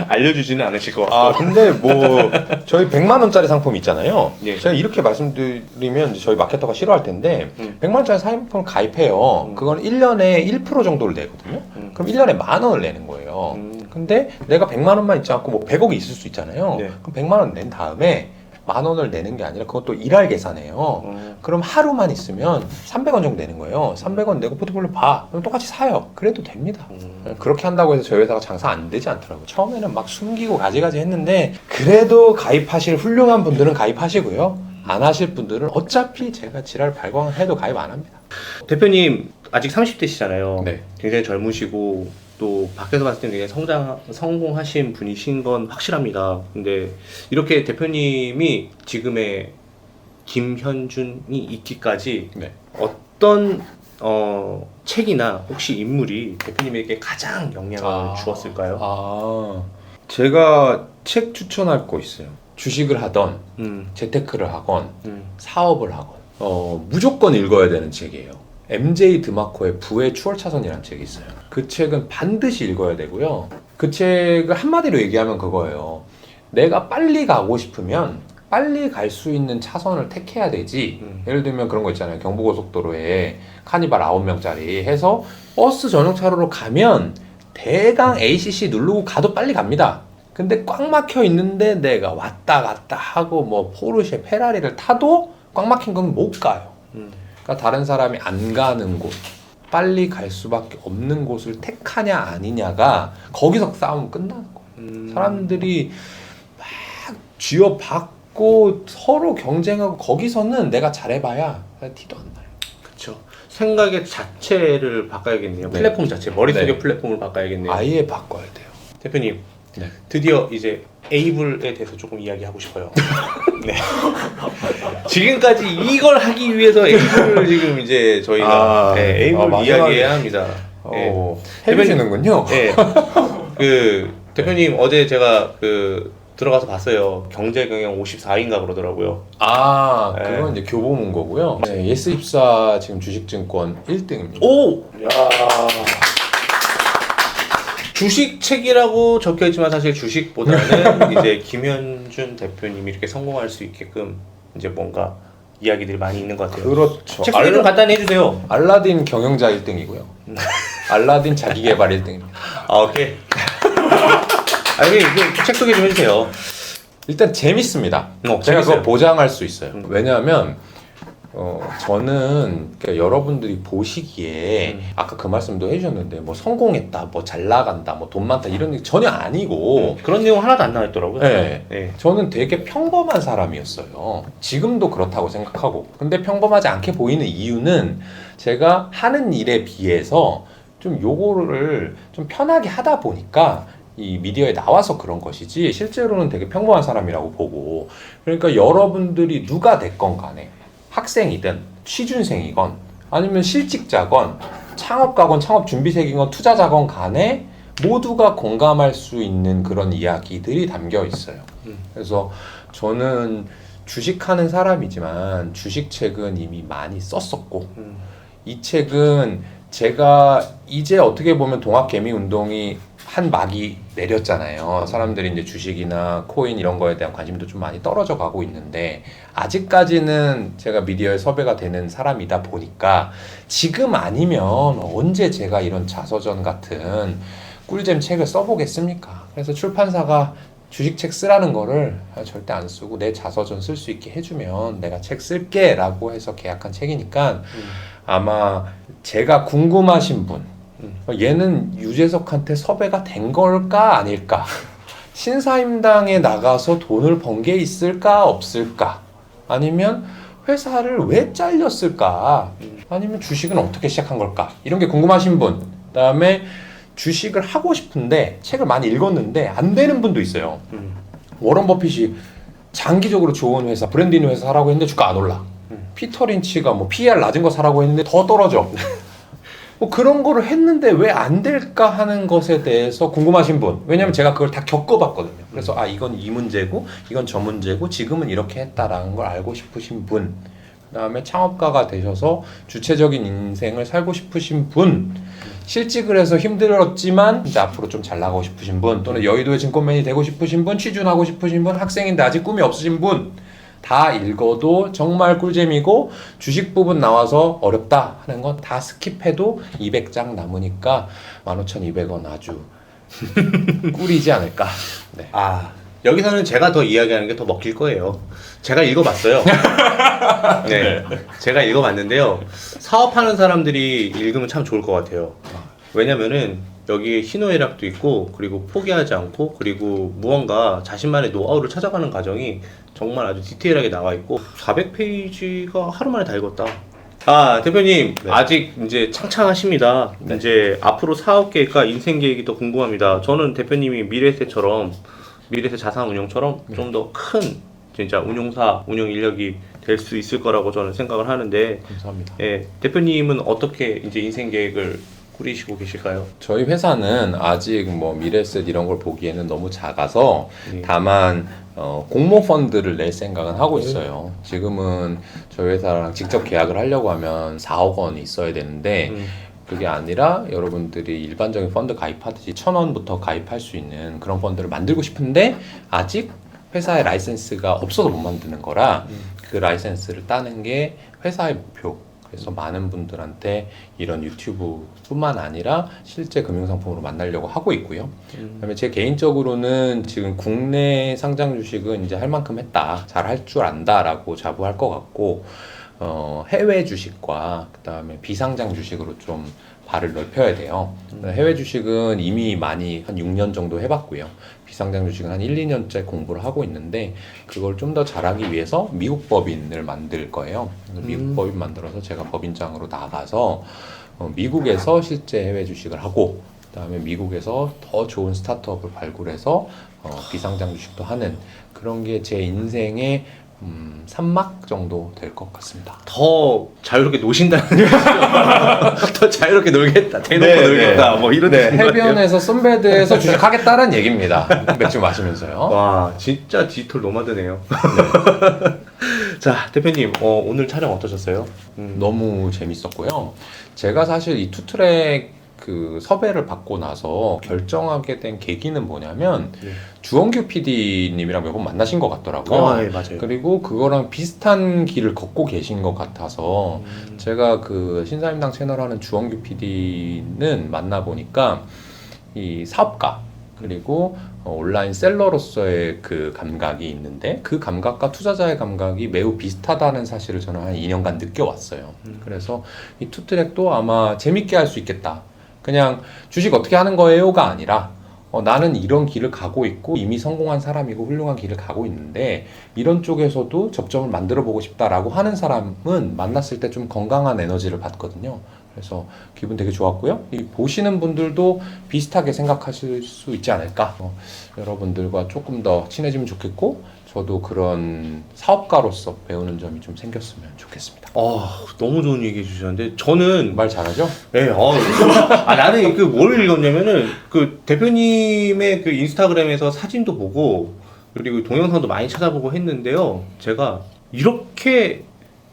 알려주지는 않으실 것 같고. 아 근데 뭐 저희 100만 원짜리 상품 있잖아요. 예. 제가 이렇게 말씀드리면 이제 저희 마케터가 싫어할 텐데 100만 원짜리 상품을 가입해요. 그건 1년에 1% 정도를 내거든요. 그럼 1년에 10,000원을 내는 거예요. 근데 내가 100만 원만 있지 않고 뭐 100억이 있을 수 있잖아요. 네. 그럼 100만 원 낸 다음에 10,000원을 내는 게 아니라 그것도 일할 계산해요. 그럼 하루만 있으면 300원 정도 내는 거예요. 300원 내고 포트폴리오 봐. 그럼 똑같이 사요. 그래도 됩니다. 그렇게 한다고 해서 저희 회사가 장사 안 되지 않더라고요. 처음에는 막 숨기고 가지가지 했는데 그래도 가입하실 훌륭한 분들은 가입하시고요. 안 하실 분들은 어차피 제가 지랄 발광을 해도 가입 안 합니다. 대표님 아직 30대시잖아요. 네. 굉장히 젊으시고 또 밖에서 봤을 때 굉장히 성공하신 분이신 건 확실합니다. 근데 이렇게 대표님이 지금의 김현준이 있기까지 네. 어떤 책이나 혹시 인물이 대표님에게 가장 영향을 주었을까요? 제가 책 추천할 거 있어요. 주식을 하던 음, 재테크를 하건 음. 사업을 하건 무조건 읽어야 되는 책이에요. MJ 드마코의 부의 추월차선이라는 책이 있어요. 그 책은 반드시 읽어야 되고요. 그 책을 한마디로 얘기하면 그거예요. 내가 빨리 가고 싶으면 빨리 갈 수 있는 차선을 택해야 되지. 예를 들면 그런 거 있잖아요. 경부고속도로에 카니발 9명짜리 해서 버스 전용차로로 가면 대강 ACC 누르고 가도 빨리 갑니다. 근데 꽉 막혀 있는데 내가 왔다 갔다 하고 뭐 포르쉐, 페라리를 타도 꽉 막힌 건 못 가요. 그러니까 다른 사람이 안 가는 곳, 빨리 갈 수밖에 없는 곳을 택하냐 아니냐가 거기서 싸움 끝나는 거예요. 사람들이 막 쥐어박고 서로 경쟁하고 거기서는 내가 잘해봐야 티도 안 나요. 그렇죠. 생각의 자체를 바꿔야겠네요. 네. 플랫폼 자체, 머릿속의 네. 플랫폼을 바꿔야겠네요. 아예 바꿔야 돼요. 대표님, 네. 드디어 이제 에이블에 대해서 조금 이야기하고 싶어요. 네. 지금까지 이걸 하기 위해서 에이블을 지금 이제 저희가 네, 에이블 마지막에- 이야기해야 합니다. 해주시는군요. 네. 그 대표님 어제 제가 들어가서 봤어요. 경제경영 54인가 그러더라고요. 아, 네. 그건 이제 교보문 거고요. 네, 예스24 지금 주식증권 1등입니다. 오! 야. 주식책이라고 적혀 있지만 사실 주식보다는 이제 김현준 대표님이 이렇게 성공할 수 있게끔 이제 뭔가 이야기들이 많이 있는 것 같아요. 그렇죠. 책 소개 좀 간단히 해주세요. 알라딘 경영자 1등이고요. 알라딘 자기개발 1등입니다. 아, 오케이. 아니, 책 소개 좀 해주세요. 일단 재밌습니다. 제가 재밌어요. 그거 보장할 수 있어요. 왜냐하면 저는 그러니까 여러분들이 보시기에 아까 그 말씀도 해주셨는데 뭐 성공했다, 뭐 잘 나간다, 뭐 돈 많다 이런 게 전혀 아니고 그런 내용 하나도 안 나와 있더라고요. 네. 네. 저는 되게 평범한 사람이었어요. 지금도 그렇다고 생각하고. 근데 평범하지 않게 보이는 이유는 제가 하는 일에 비해서 좀 요거를 좀 편하게 하다 보니까 이 미디어에 나와서 그런 것이지 실제로는 되게 평범한 사람이라고 보고, 그러니까 여러분들이 누가 됐건 간에 학생이든 취준생이건 아니면 실직자건 창업가건 창업준비생이건 투자자건 간에 모두가 공감할 수 있는 그런 이야기들이 담겨 있어요. 그래서 저는 주식하는 사람이지만 주식책은 이미 많이 썼었고 이 책은 제가 이제 어떻게 보면 동학개미운동이 한 막이 내렸잖아요. 사람들이 이제 주식이나 코인 이런 거에 대한 관심도 좀 많이 떨어져 가고 있는데 아직까지는 제가 미디어에 섭외가 되는 사람이다 보니까 지금 아니면 언제 제가 이런 자서전 같은 꿀잼 책을 써보겠습니까? 그래서 출판사가 주식책 쓰라는 거를 절대 안 쓰고 내 자서전 쓸 수 있게 해주면 내가 책 쓸게 라고 해서 계약한 책이니까 아마 제가 궁금하신 분, 얘는 유재석한테 섭외가 된 걸까 아닐까, 신사임당에 나가서 돈을 번 게 있을까 없을까, 아니면 회사를 왜 잘렸을까, 아니면 주식은 어떻게 시작한 걸까, 이런 게 궁금하신 분, 그다음에 주식을 하고 싶은데 책을 많이 읽었는데 안 되는 분도 있어요. 워런 버핏이 장기적으로 좋은 회사, 브랜드 있는 회사 사라고 했는데 주가 안 올라. 피터 린치가 뭐 PER 낮은 거 사라고 했는데 더 떨어져. 뭐 그런 거를 했는데 왜 안 될까 하는 것에 대해서 궁금하신 분, 왜냐면 제가 그걸 다 겪어봤거든요. 그래서 아, 이건 이 문제고 이건 저 문제고 지금은 이렇게 했다라는 걸 알고 싶으신 분, 그 다음에 창업가가 되셔서 주체적인 인생을 살고 싶으신 분, 실직을 해서 힘들었지만 이제 앞으로 좀 잘 나가고 싶으신 분, 또는 여의도의 증권맨이 되고 싶으신 분, 취준하고 싶으신 분, 학생인데 아직 꿈이 없으신 분, 다 읽어도 정말 꿀잼이고 주식 부분 나와서 어렵다 하는 건 다 스킵해도 200장 남으니까 15,200원 아주 꿀이지 않을까. 네. 아, 여기서는 제가 더 이야기하는 게 더 먹힐 거예요. 제가 읽어봤어요. 네, 제가 읽어봤는데요. 사업하는 사람들이 읽으면 참 좋을 것 같아요. 왜냐면은 여기에 희노애락도 있고, 그리고 포기하지 않고, 그리고 무언가 자신만의 노하우를 찾아가는 과정이 정말 아주 디테일하게 나와 있고, 400페이지가 하루 만에 다 읽었다. 아, 대표님, 네. 아직 이제 창창하십니다. 네. 이제 앞으로 사업 계획과 인생 계획이 더 궁금합니다. 저는 대표님이 미래에셋처럼, 미래에셋 자산운용처럼 좀 더 큰 진짜 운용사, 운용 인력이 될 수 있을 거라고 저는 생각을 하는데, 감사합니다. 예, 대표님은 어떻게 이제 인생 계획을 꾸리시고 계실까요? 저희 회사는 아직 뭐 미래에셋 이런 걸 보기에는 너무 작아서 네. 다만 공모 펀드를 낼 생각은 하고 있어요. 지금은 저희 회사랑 직접 계약을 하려고 하면 4억 원이 있어야 되는데 그게 아니라 여러분들이 일반적인 펀드 가입하듯이 1,000원부터 가입할 수 있는 그런 펀드를 만들고 싶은데 아직 회사의 라이센스가 없어서 못 만드는 거라 그 라이센스를 따는 게 회사의 목표. 그래서 많은 분들한테 이런 유튜브뿐만 아니라 실제 금융상품으로 만나려고 하고 있고요. 그다음에 제 개인적으로는 지금 국내 상장 주식은 이제 할 만큼 했다, 잘 할 줄 안다라고 자부할 것 같고, 해외 주식과 그다음에 비상장 주식으로 좀 발을 넓혀야 돼요. 해외 주식은 이미 많이 한 6년 정도 해봤고요. 비상장 주식은 한 1, 2년째 공부를 하고 있는데 그걸 좀 더 잘하기 위해서 미국 법인을 만들 거예요. 그래서 미국 법인 만들어서 제가 법인장으로 나가서 미국에서 실제 해외 주식을 하고, 그다음에 미국에서 더 좋은 스타트업을 발굴해서 비상장 주식도 하는 그런 게 제 인생의 3막 정도 될 것 같습니다. 더 자유롭게 노신다는 얘기죠. 더 자유롭게 놀겠다, 대놓고 네, 놀겠다, 뭐 이런 뜻인 것 같아요. 해변에서 선베드에서 주식하겠다는 얘기입니다. 맥주 마시면서요. 와, 진짜 디지털 노마드네요. 자, 대표님, 오늘 촬영 어떠셨어요? 너무 재밌었고요. 제가 사실 이 투트랙 그 섭외를 받고 나서 결정하게 된 계기는 뭐냐면 네. 주원규 PD님이랑 몇 번 만나신 것 같더라고요. 네, 맞아요. 그리고 그거랑 비슷한 길을 걷고 계신 것 같아서 제가 그 신사임당 채널 하는 주원규 PD는 만나보니까 이 사업가 그리고 온라인 셀러로서의 그 감각이 있는데 그 감각과 투자자의 감각이 매우 비슷하다는 사실을 저는 한 2년간 느껴왔어요. 그래서 이 투트랙도 아마 재밌게 할 수 있겠다. 그냥 주식 어떻게 하는 거예요가 아니라 나는 이런 길을 가고 있고 이미 성공한 사람이고 훌륭한 길을 가고 있는데 이런 쪽에서도 접점을 만들어 보고 싶다라고 하는 사람은 만났을 때 좀 건강한 에너지를 받거든요. 그래서 기분 되게 좋았고요. 이 보시는 분들도 비슷하게 생각하실 수 있지 않을까. 여러분들과 조금 더 친해지면 좋겠고 저도 그런 사업가로서 배우는 점이 좀 생겼으면 좋겠습니다. 너무 좋은 얘기 해주셨는데 저는 말 잘하죠? 네, 나는 그 뭘 읽었냐면은 그 대표님의 그 인스타그램에서 사진도 보고 그리고 동영상도 많이 찾아보고 했는데요. 제가 이렇게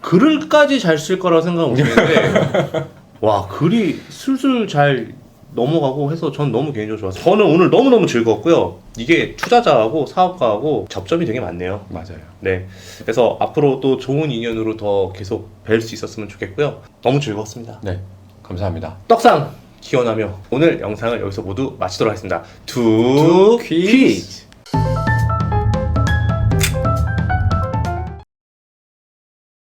글을까지 잘 쓸 거라고 생각은 못했는데 와, 글이 술술 잘 넘어가고 해서 전 너무 개인적으로 좋았어요. 저는 오늘 너무너무 즐거웠고요. 이게 투자자하고 사업가하고 접점이 되게 많네요. 맞아요. 네. 그래서 앞으로 또 좋은 인연으로 더 계속 뵐 수 있었으면 좋겠고요. 너무 즐거웠습니다. 네, 감사합니다. 떡상 기원하며 오늘 영상을 여기서 모두 마치도록 하겠습니다. 두 퀴즈.